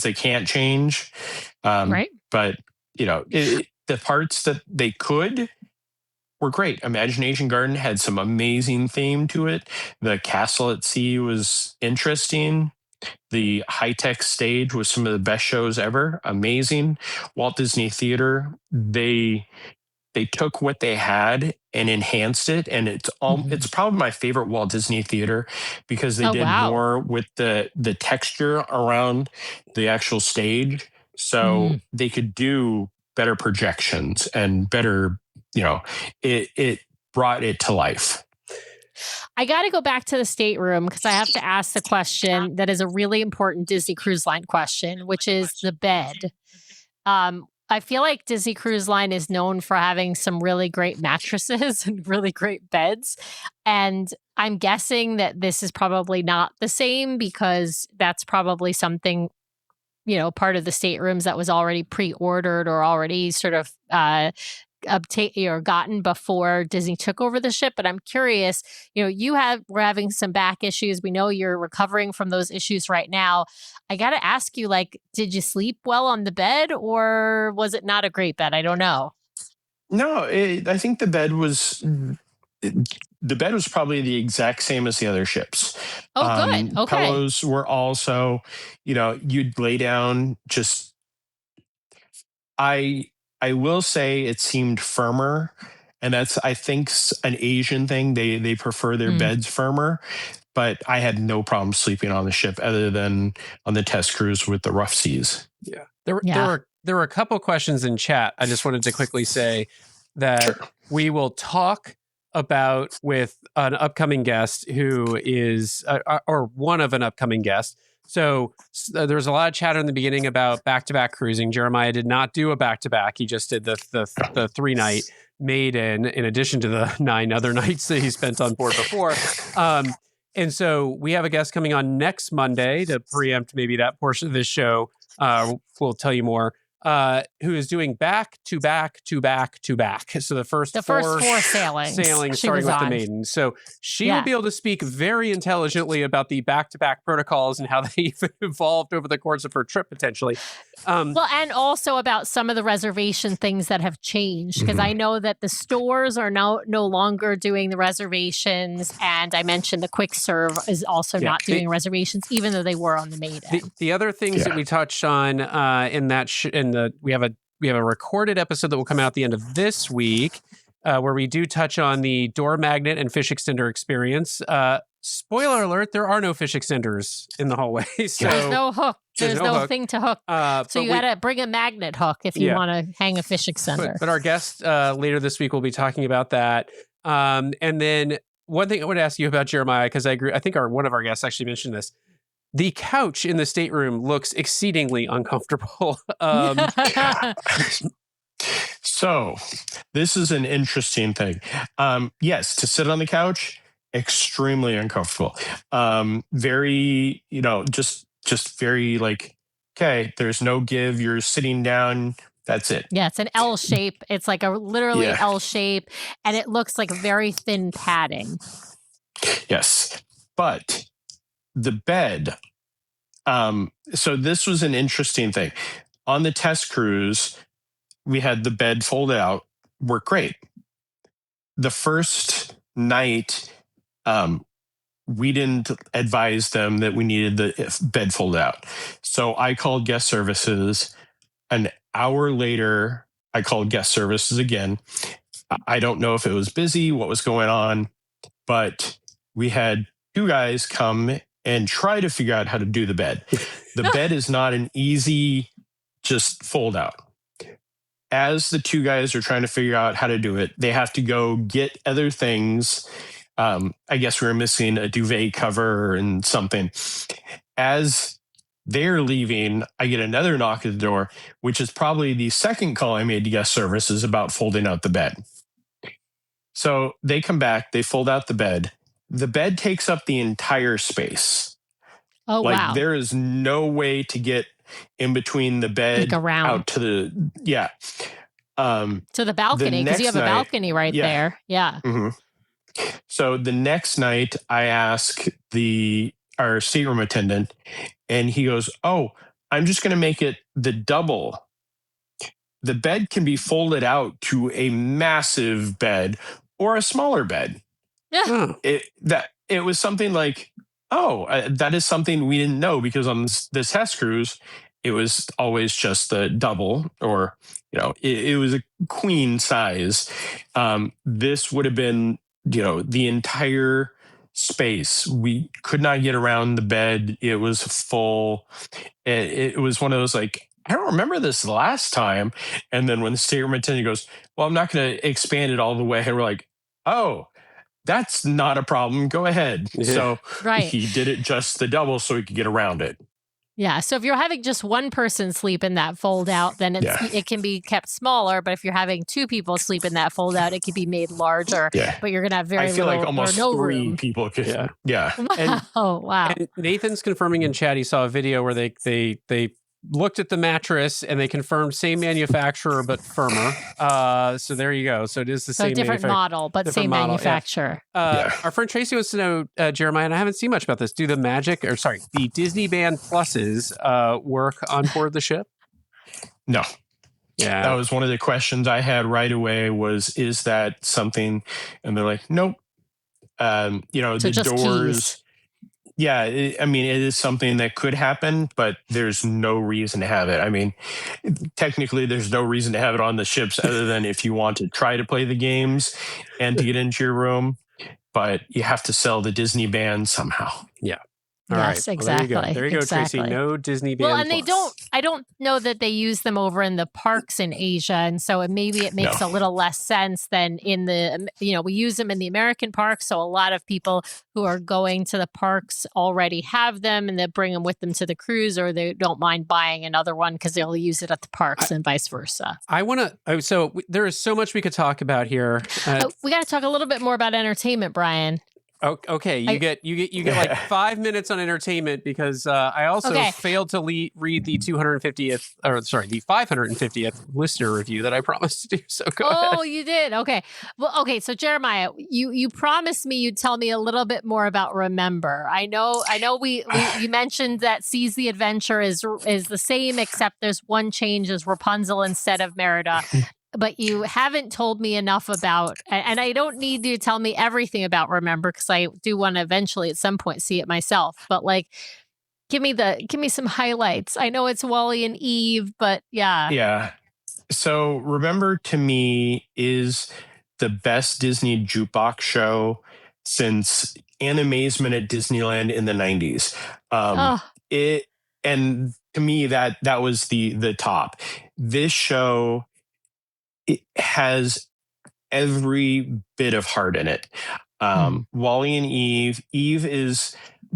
they can't change. Right. But the parts that they could were great. Imagination Garden had some amazing theme to it. The castle at sea was interesting. The high-tech stage was some of the best shows ever. Amazing. Walt Disney Theater, they took what they had and enhanced it, and it's probably my favorite Walt Disney Theater because they did more with the texture around the actual stage, so they could do better projections and better. It brought it to life. I got to go back to the stateroom because I have to ask the question that is a really important Disney Cruise Line question, which is the bed. I feel like Disney Cruise Line is known for having some really great mattresses and really great beds. And I'm guessing that this is probably not the same because that's probably something, part of the staterooms that was already pre-ordered or already sort of gotten before Disney took over the ship. But I'm curious, we're having some back issues. We know you're recovering from those issues right now. I got to ask you, did you sleep well on the bed or was it not a great bed? I don't know. No, I think the bed was probably the exact same as the other ships. Oh, good. Okay. Pillows were also, you'd lay down just, I will say it seemed firmer, and that's, I think, an Asian thing. They prefer their beds firmer, but I had no problem sleeping on the ship other than on the test cruise with the rough seas. Yeah. There were a couple questions in chat. I just wanted to quickly say that we will talk about with an upcoming guest who is, or one of an upcoming guest. So there was a lot of chatter in the beginning about back-to-back cruising. Jeremiah did not do a back-to-back. He just did the 3-night Maiden in addition to the 9 other nights that he spent on board before. And so we have a guest coming on next Monday to preempt maybe that portion of this show. We'll tell you more. who is doing back to back to back to back. So the first four sailings starting with the Maiden. So she will be able to speak very intelligently about the back-to-back protocols and how they've evolved over the course of her trip, potentially. Well, and also about some of the reservation things that have changed, because I know that the stores are no longer doing the reservations, and I mentioned the quick serve is also not doing reservations, even though they were on the Maiden. The other things that we touched on in that we have a recorded episode that will come out at the end of this week, where we do touch on the door magnet and fish extender experience. Spoiler alert, there are no fish extenders in the hallway. So there's no hook. There's no thing to hook. So you got to bring a magnet hook if you want to hang a fish extender. But our guest later this week will be talking about that. And then one thing I would ask you about, Jeremiah, because I agree, I think one of our guests actually mentioned this. The couch in the stateroom looks exceedingly uncomfortable. So this is an interesting thing. Yes, to sit on the couch, extremely uncomfortable. Very, just very like, okay, there's no give. You're sitting down. That's it. Yeah, it's an L shape. It's like literally an L shape, and it looks like very thin padding. Yes, but the bed. So this was an interesting thing. On the test cruise, we had the bed fold out, worked great. The first night, we didn't advise them that we needed the bed folded out. So I called guest services. An hour later, I called guest services again. I don't know if it was busy, what was going on, but we had two guys come and try to figure out how to do the bed. The bed is not an easy just fold out. As the two guys are trying to figure out how to do it, they have to go get other things. I guess we were missing a duvet cover and something. As they're leaving, I get another knock at the door, which is probably the second call I made to guest services about folding out the bed. So they come back, they fold out the bed. The bed takes up the entire space. Oh, wow. There is no way to get in between the bed out to the, to the balcony, because you have a balcony right there. Yeah. Mm-hmm. So the next night I ask our stateroom attendant, and he goes, "Oh, I'm just going to make it the double. The bed can be folded out to a massive bed or a smaller bed." Yeah. It was something like, that is something we didn't know, because on this test cruise, it was always just the double, or, it was a queen size. This would have been, the entire space. We could not get around the bed. It was full. It was one of those like, I don't remember this last time. And then when the stateroom attendant goes, "Well, I'm not going to expand it all the way," and we're like, "Oh, that's not a problem. Go ahead." Yeah. So he did it just the double so he could get around it. Yeah. So if you're having just one person sleep in that fold out, then it can be kept smaller. But if you're having two people sleep in that fold out, it can be made larger. Yeah. But you're going to have very little, like almost or no three room. people could. Yeah. Wow. And Nathan's confirming in chat he saw a video where they looked at the mattress and they confirmed same manufacturer but firmer. So there you go. So it is the same different model, but same manufacturer. Our friend Tracy wants to know, Jeremiah, and I haven't seen much about this. Do the the Disney Band Pluses work on board the ship? No. Yeah. That was one of the questions I had right away was, is that something? And they're like, nope. The doors. Keys. Yeah, it is something that could happen, but there's no reason to have it. I mean, technically, there's no reason to have it on the ships other than if you want to try to play the games and to get into your room, but you have to sell the Disney band somehow. Yeah. Yes, right. exactly. Well, there you go, Tracy. No Disney band. Well, and I don't know that they use them over in the parks in Asia. And so maybe it makes a little less sense than in we use them in the American parks. So a lot of people who are going to the parks already have them and they bring them with them to the cruise, or they don't mind buying another one because they'll use it at the parks and vice versa. There is so much we could talk about here. We got to talk a little bit more about entertainment, Brian. Okay, you get like 5 minutes on entertainment because I also failed to read the 250th, or sorry, the 550th listener review that I promised to do. So go ahead. Oh, you did? Okay. Well, okay. So Jeremiah, you promised me you'd tell me a little bit more about Remember. I know. We you mentioned that Seize the Adventure is the same, except there's one change: is Rapunzel instead of Merida. But you haven't told me enough about, and I don't need you to tell me everything about Remember because I do want to eventually at some point see it myself. But like, give me some highlights. I know it's Wally and Eve, but yeah. Yeah. So Remember to me is the best Disney jukebox show since Animazement at Disneyland in the 90s. It and to me that was the top. This show, it has every bit of heart in it. Wally and Eve. Eve is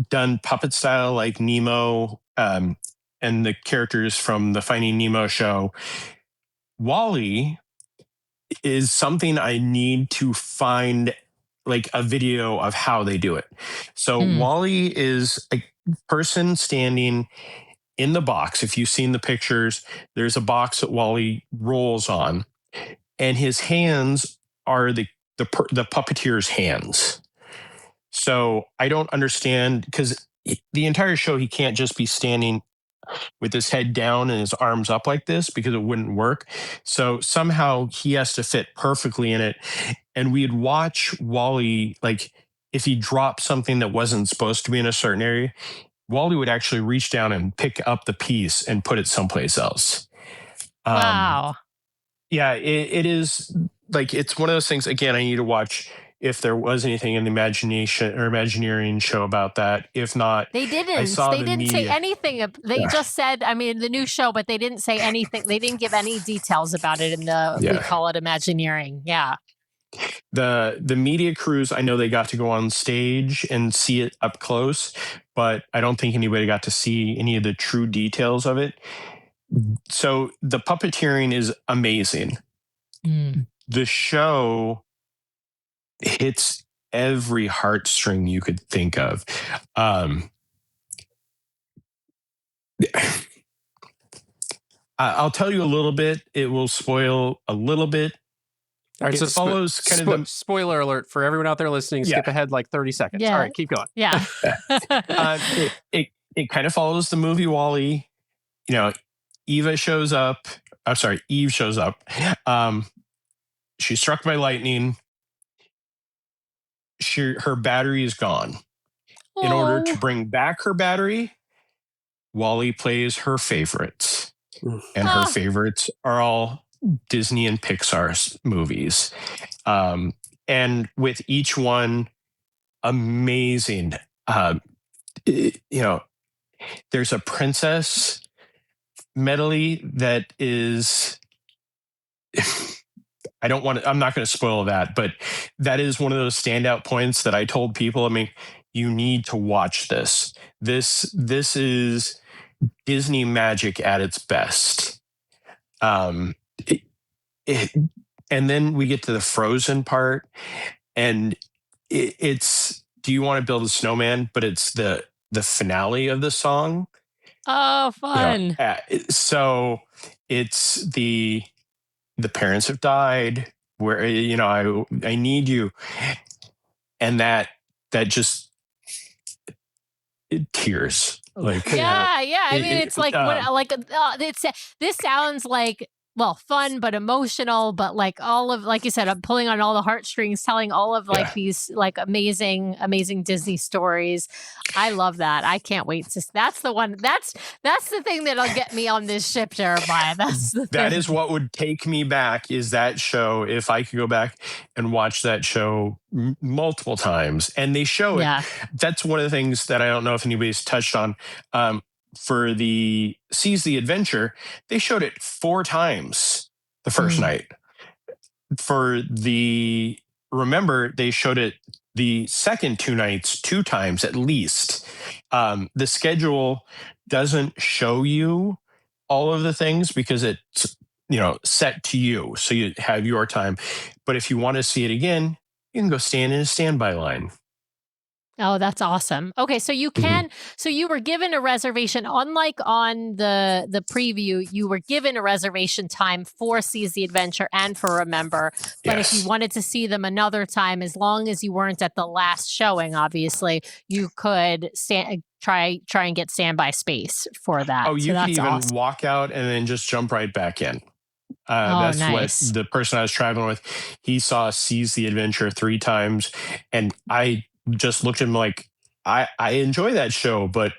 done puppet style like Nemo, and the characters from the Finding Nemo show. Wally is something I need to find like a video of how they do it. So Wally is a person standing in the box. If you've seen the pictures, there's a box that Wally rolls on, and his hands are the puppeteer's hands. So I don't understand, because the entire show he can't just be standing with his head down and his arms up like this because it wouldn't work. So somehow he has to fit perfectly in it. And we'd watch Wally, like if he dropped something that wasn't supposed to be in a certain area, Wally would actually reach down and pick up the piece and put it someplace else. Wow. Yeah, it is like, it's one of those things. Again, I need to watch if there was anything in the Imagination or Imagineering show about that. If not, they didn't say anything. They just said, I mean, the new show, but they didn't say anything. They didn't give any details about it in the, we call it Imagineering. Yeah. The media crews, I know they got to go on stage and see it up close, but I don't think anybody got to see any of the true details of it. So the puppeteering is amazing. The show hits every heartstring you could think of. I'll tell you a little bit. It will spoil a little bit. All right, it so follows kind of the spoiler alert for everyone out there listening. Skip ahead like 30 seconds. Yeah. All right, keep going. Yeah. It kind of follows the movie Wall-E. You know, Eve shows up. She's struck by lightning. Her battery is gone. In order to bring back her battery, Wall-E plays her favorites. And her favorites are all Disney and Pixar movies. And with each one, amazing. There's a princess medley that is... I'm not going to spoil that, but that is one of those standout points that I told people, I mean, you need to watch this. This is Disney magic at its best. And then we get to the Frozen part, and it's, do you want to build a snowman? But it's the finale of the song. Oh, fun. So it's the parents have died, where, I need you. And that just tears. Like, yeah. I mean, it's like, this sounds like, well, fun, but emotional, but like all of, like you said, I'm pulling on all the heartstrings, telling all of like these like amazing Disney stories. I love that. I can't wait to, that's the one, that's the thing that'll get me on this ship, Jeremiah. That is what would take me back, is that show. If I could go back and watch that show multiple times, and they show it. That's one of the things that I don't know if anybody's touched on. For the Seize the Adventure, they showed it 4 times the first night. For the Remember, they showed it the second 2 nights 2 times at least. The schedule doesn't show you all of the things because it's set to you, so you have your time. But if you want to see it again, you can go stand in a standby line. Oh, that's awesome. Okay, so you can so you were given a reservation, unlike on the preview, you were given a reservation time for Seize the Adventure and for Remember. But if you Yes. wanted to see them another time, as long as you weren't at the last showing, obviously, you could try and get standby space for that. Oh, So you could that's even awesome. walk out and then just jump right back in. Oh, That's what nice. the person I was traveling with, he saw Seize the Adventure 3 times. And I just looked at him like, I enjoy that show, but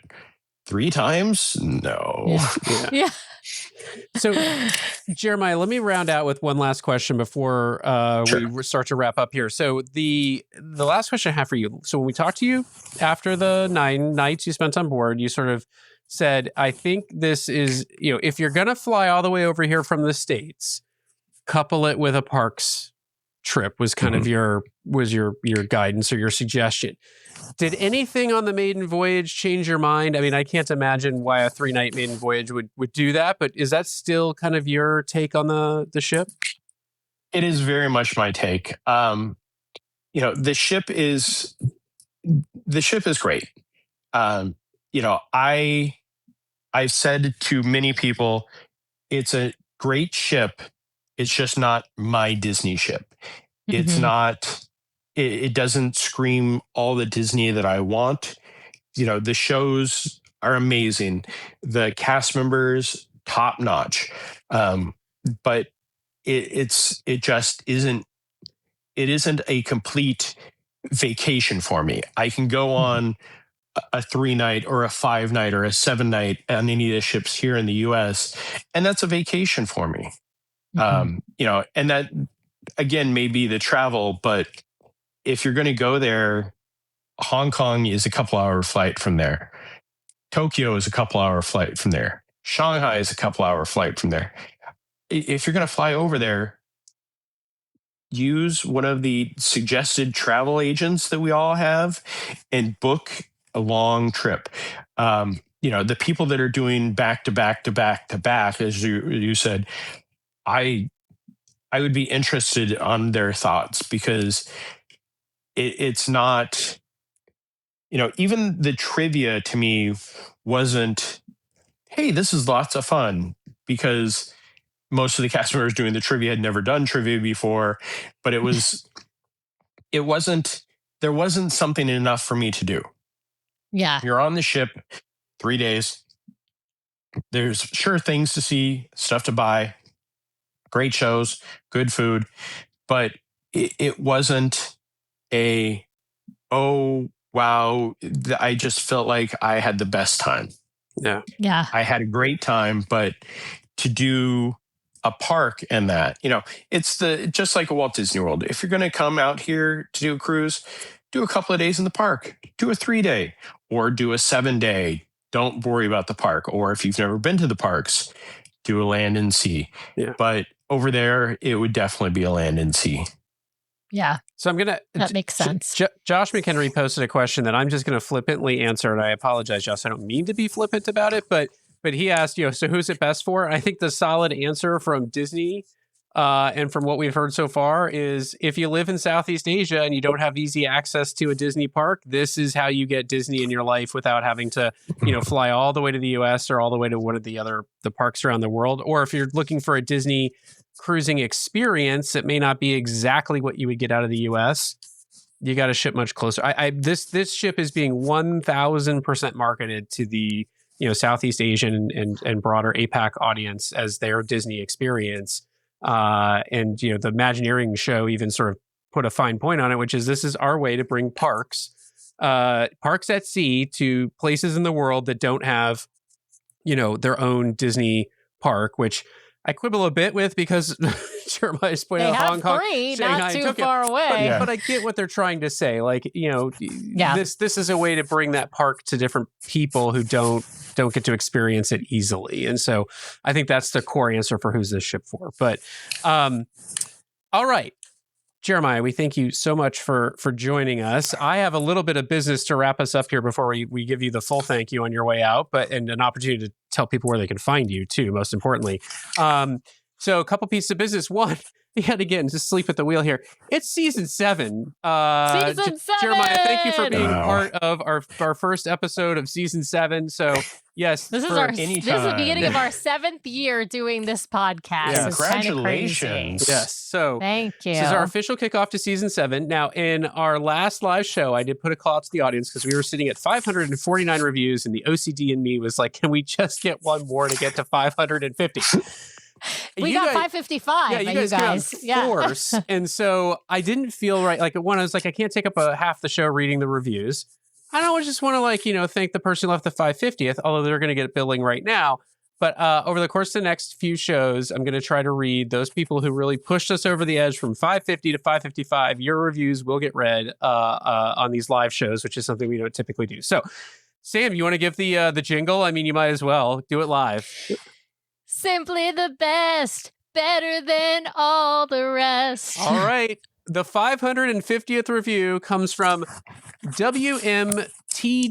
3 times? No. Yeah. Yeah. Yeah. So, Jeremiah, let me round out with one last question before Sure. we start to wrap up here. So the last question I have for you. So when we talked to you after the 9 nights you spent on board, you sort of said, I think this is, if you're going to fly all the way over here from the States, couple it with a parks trip was kind of your guidance or your suggestion. Did anything on the Maiden Voyage change your mind? I mean, I can't imagine why a 3-night Maiden Voyage would do that, but is that still kind of your take on the ship? It is very much my take. The ship is great. You know, I've said to many people, it's a great ship. It's just not my Disney ship. It's Mhm. not. It doesn't scream all the Disney that I want. The shows are amazing. The cast members top notch. But it just isn't. It isn't a complete vacation for me. I can go on a 3-night or a 5-night or a 7-night on any of the ships here in the US, and that's a vacation for me. Mhm. And that again may be the travel, but if you're going to go there, Hong Kong is a couple hour flight from there. Tokyo is a couple hour flight from there. Shanghai is a couple hour flight from there. If you're going to fly over there, use one of the suggested travel agents that we all have and book a long trip. The people that are doing back to back to back to back, as you said, I would be interested on their thoughts, because it's not, even the trivia to me wasn't, hey, this is lots of fun, because most of the cast members doing the trivia had never done trivia before, but it wasn't, there wasn't something enough for me to do. Yeah. You're on the ship 3 days. There's sure things to see, stuff to buy, great shows, good food, but it wasn't a, oh, wow, I just felt like I had the best time. Yeah. Yeah. I had a great time, but to do a park and that, it's just like a Walt Disney World. If you're going to come out here to do a cruise, do a couple of days in the park, do a 3-day or do a 7-day. Don't worry about the park. Or if you've never been to the parks, do a land and sea. Yeah. But over there, it would definitely be a land and sea. Yeah. So I'm gonna. That makes sense. Josh McHenry posted a question that I'm just going to flippantly answer, and I apologize, Josh. I don't mean to be flippant about it, but he asked, so who's it best for? I think the solid answer from Disney, and from what we've heard so far, is if you live in Southeast Asia and you don't have easy access to a Disney park, this is how you get Disney in your life without having to, fly all the way to the U.S. or all the way to one of the parks around the world. Or if you're looking for a Disney cruising experience, it may not be exactly what you would get out of the US. You got a ship much closer. This ship is being 1,000% marketed to the Southeast Asian and broader APAC audience as their Disney experience. And the Imagineering show even sort of put a fine point on it, which is this is our way to bring parks at sea to places in the world that don't have their own Disney park, which I quibble a bit with, because Jeremiah's pointed out Hong Kong, three, Shanghai, not and too Tokyo. far away. But I get what they're trying to say. Like, Yeah. this is a way to bring that park to different people who don't get to experience it easily. And so I think that's the core answer for who's this ship for. But all right. Jeremiah, we thank you so much for joining us. I have a little bit of business to wrap us up here before we give you the full thank you on your way out, and an opportunity to tell people where they can find you too, most importantly. So a couple pieces of business. One, yet again to sleep at the wheel here. It's season 7. Season 7! Jeremiah, thank you for being Wow. part of our first episode of season 7. So yes, This is anytime. the beginning of our 7th year doing this podcast. Yeah. It's kind of crazy. Congratulations. yes. So Thank you. this is our official kickoff to season 7. Now, in our last live show, I did put a call out to the audience because we were sitting at 549 reviews, and the OCD in me was like, can we just get one more to get to 550? We You got guys- 555. Yeah, you guys came out Yeah. force. And so I didn't feel right. Like, one, I was like, I can't take up half the show reading the reviews. I don't just want to, thank the person who left the 550th, although they're going to get billing right now. But over the course of the next few shows, I'm going to try to read those people who really pushed us over the edge from 550 to 555. Your reviews will get read on these live shows, which is something we don't typically do. So, Sam, you want to give the jingle? I mean, you might as well do it live. Simply the best, better than all the rest. All right. The 550th review comes from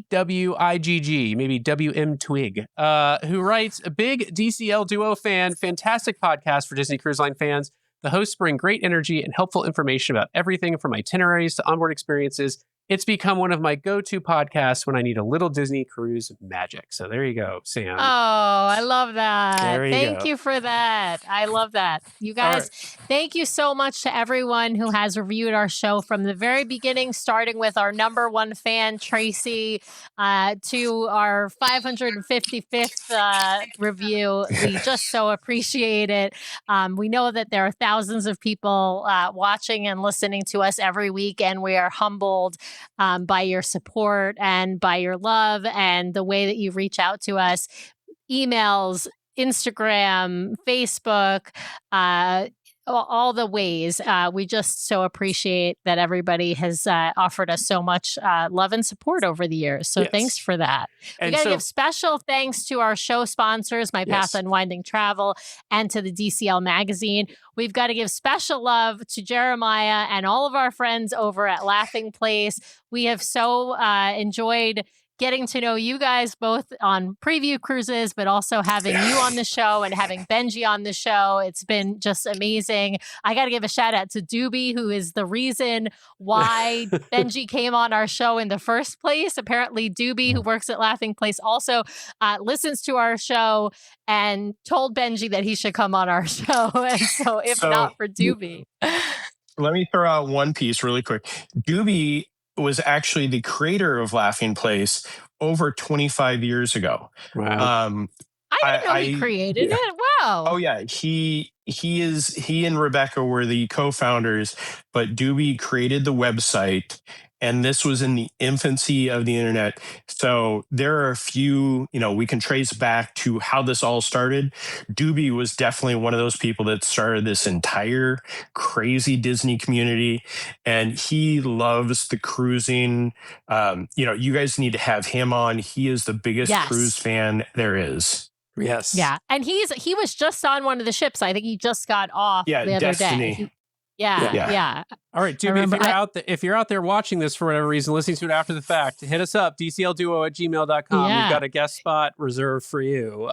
WMTWIGG, maybe WM Twig, who writes, a big DCL duo fan, fantastic podcast for Disney Cruise Line fans. The hosts bring great energy and helpful information about everything from itineraries to onboard experiences. It's become one of my go-to podcasts when I need a little Disney cruise magic. So there you go, Sam. Oh, I love that. There you Thank go. you for that. I love that. You guys, thank you so much to everyone who has reviewed our show from the very beginning, starting with our number one fan, Tracy, to our 555th review. We just so appreciate it. We know that there are thousands of people watching and listening to us every week, and we are humbled by your support and by your love and the way that you reach out to us. Emails, Instagram, Facebook, all the ways. We just so appreciate that everybody has offered us so much love and support over the years. So Yes. thanks for that. We And got to so- give special thanks to our show sponsors, My Path Yes. Unwinding Travel, and to the DCL Magazine. We've got to give special love to Jeremiah and all of our friends over at Laughing Place. We have so enjoyed getting to know you guys both on preview cruises, but also having you on the show and having Benji on the show. It's been just amazing. I got to give a shout out to Doobie, who is the reason why Benji came on our show in the first place. Apparently, Doobie, who works at Laughing Place, also listens to our show and told Benji that he should come on our show. And so, if not for Doobie. Let me throw out one piece really quick. Doobie was actually the creator of Laughing Place over 25 years ago. Wow. I didn't know he created it. Wow. Oh yeah, he and Rebecca were the co-founders, but Doobie created the website, and this was in the infancy of the internet. So there are a few, we can trace back to how this all started. Doobie was definitely one of those people that started this entire crazy Disney community, and he loves the cruising. You guys need to have him on. He is the biggest Yes. cruise fan there is. Yes. Yeah, and he was just on one of the ships. I think he just got off the other Destiny. day. Yeah. All right, Doobie, remember- if you're out there watching this for whatever reason, listening to it after the fact, hit us up, dclduo@gmail.com. Yeah. We've got a guest spot reserved for you.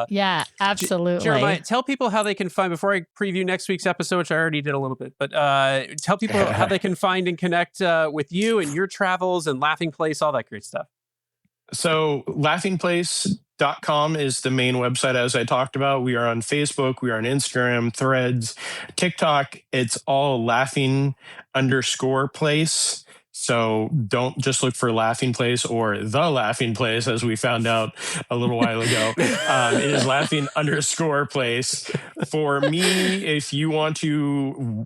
Yeah, absolutely. Jeremiah, tell people how they can find, before I preview next week's episode, which I already did a little bit, but tell people how they can find and connect with you and your travels and Laughing Place, all that great stuff. So laughingplace.com is the main website, as I talked about. We are on Facebook. We are on Instagram, Threads, TikTok. It's all laughing_place. So don't just look for Laughing Place or The Laughing Place, as we found out a little while ago. It is laughing_place. For me, if you want to,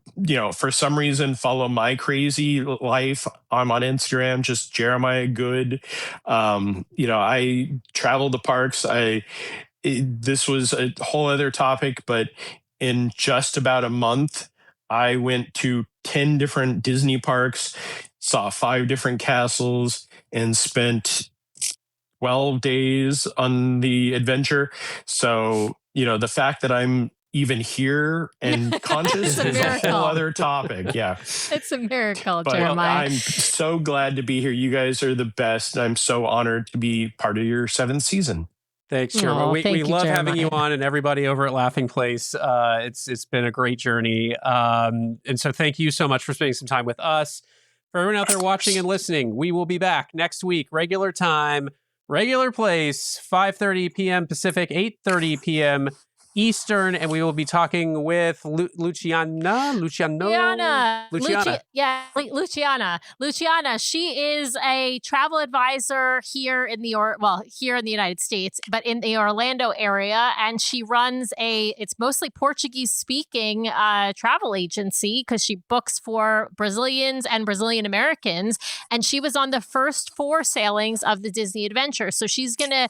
for some reason, follow my crazy life, I'm on Instagram, just Jeremiah Good. I travel the parks. This was a whole other topic, but in just about a month, I went to 10 different Disney parks, saw 5 different castles, and spent 12 days on the adventure. So, the fact that I'm even here and conscious It's a is a miracle. whole other topic. Yeah. It's a miracle, But Jeremiah. I'm so glad to be here. You guys are the best. I'm so honored to be part of your 7th season. Thanks, Jeremiah. Oh, We thank you, love having you Jeremiah. on, and everybody over at Laughing Place. It's been a great journey. And so thank you so much for spending some time with us. For everyone out there watching and listening, we will be back next week, regular time, regular place, 5:30 p.m. Pacific, 8:30 p.m. Eastern, and we will be talking with Luciana. Luciana. She is a travel advisor here in the United States, but in the Orlando area, and she runs it's mostly Portuguese speaking travel agency because she books for Brazilians and Brazilian Americans, and she was on the first 4 sailings of the Disney Adventure. So she's gonna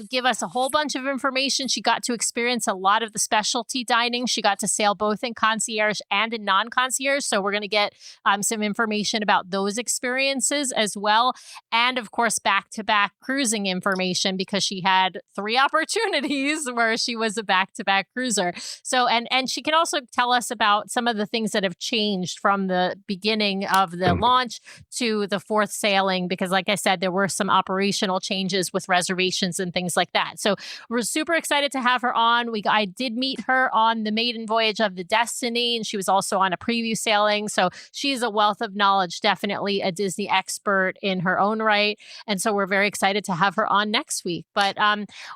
give us a whole bunch of information. She got to experience a lot of the specialty dining. She got to sail both in concierge and in non-concierge. So we're going to get some information about those experiences as well. And of course, back-to-back cruising information because she had 3 opportunities where she was a back-to-back cruiser. So, and she can also tell us about some of the things that have changed from the beginning of the launch to the 4th sailing, because like I said, there were some operational changes with reservations and things like that. So we're super excited to have her on. I did meet her on the Maiden Voyage of the Destiny, and she was also on a preview sailing. So she's a wealth of knowledge, definitely a Disney expert in her own right. And so we're very excited to have her on next week. But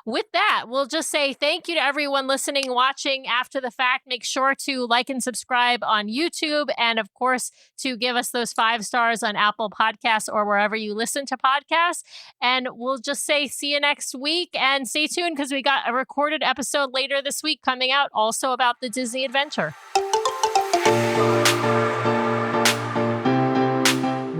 with that, we'll just say thank you to everyone listening, watching after the fact. Make sure to like and subscribe on YouTube, and of course, to give us those 5 stars on Apple Podcasts or wherever you listen to podcasts. And we'll just say see you next week, and stay tuned because we got a recorded episode later this week coming out also about the Disney Adventure.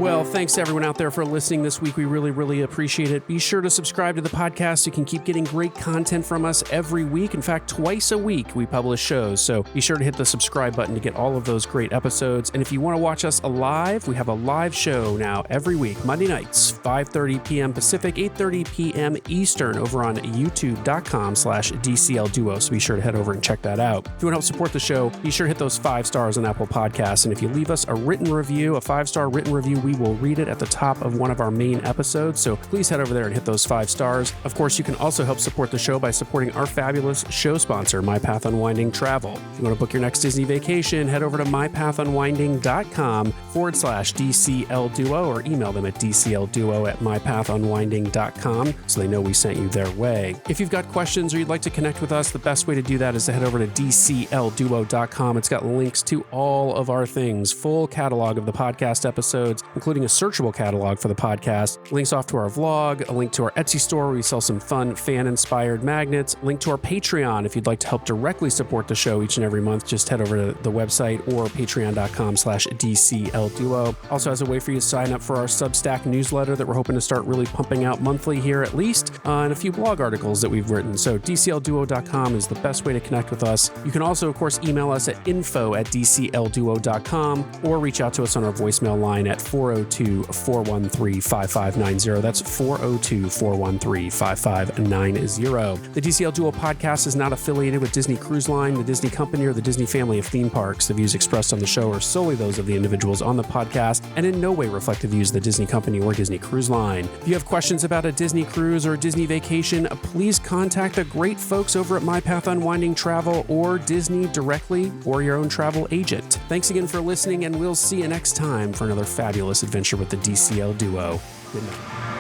Well, thanks to everyone out there for listening this week. We really, really appreciate it. Be sure to subscribe to the podcast so you can keep getting great content from us every week. In fact, twice a week we publish shows. So be sure to hit the subscribe button to get all of those great episodes. And if you want to watch us live, we have a live show now every week, Monday nights, 5:30 p.m. Pacific, 8:30 p.m. Eastern over on youtube.com/DCLDuo. So be sure to head over and check that out. If you want to help support the show, be sure to hit those 5 stars on Apple Podcasts. And if you leave us a written review, a 5-star written review, we will read it at the top of one of our main episodes, so please head over there and hit those 5 stars. Of course, you can also help support the show by supporting our fabulous show sponsor, My Path Unwinding Travel. If you want to book your next Disney vacation, head over to mypathunwinding.com/DCLDuo or email them at dclduo@mypathunwinding.com so they know we sent you their way. If you've got questions or you'd like to connect with us, the best way to do that is to head over to dclduo.com. It's got links to all of our things, full catalog of the podcast episodes, including a searchable catalog for the podcast, links off to our vlog, a link to our Etsy store where we sell some fun fan-inspired magnets, link to our Patreon if you'd like to help directly support the show each and every month. Just head over to the website or patreon.com/DCLDuo. Also has a way for you to sign up for our Substack newsletter that we're hoping to start really pumping out monthly here at least, and a few blog articles that we've written. So DCLDuo.com is the best way to connect with us. You can also, of course, email us at info@DCLDuo.com or reach out to us on our voicemail line at 402-413-5590. That's 402-413-5590. The DCL Duo podcast is not affiliated with Disney Cruise Line, the Disney Company, or the Disney family of theme parks. The views expressed on the show are solely those of the individuals on the podcast and in no way reflect the views of the Disney Company or Disney Cruise Line. If you have questions about a Disney cruise or a Disney vacation, please contact the great folks over at My Path Unwinding Travel or Disney directly or your own travel agent. Thanks again for listening, and we'll see you next time for another fabulous adventure with the DCL Duo. Good night.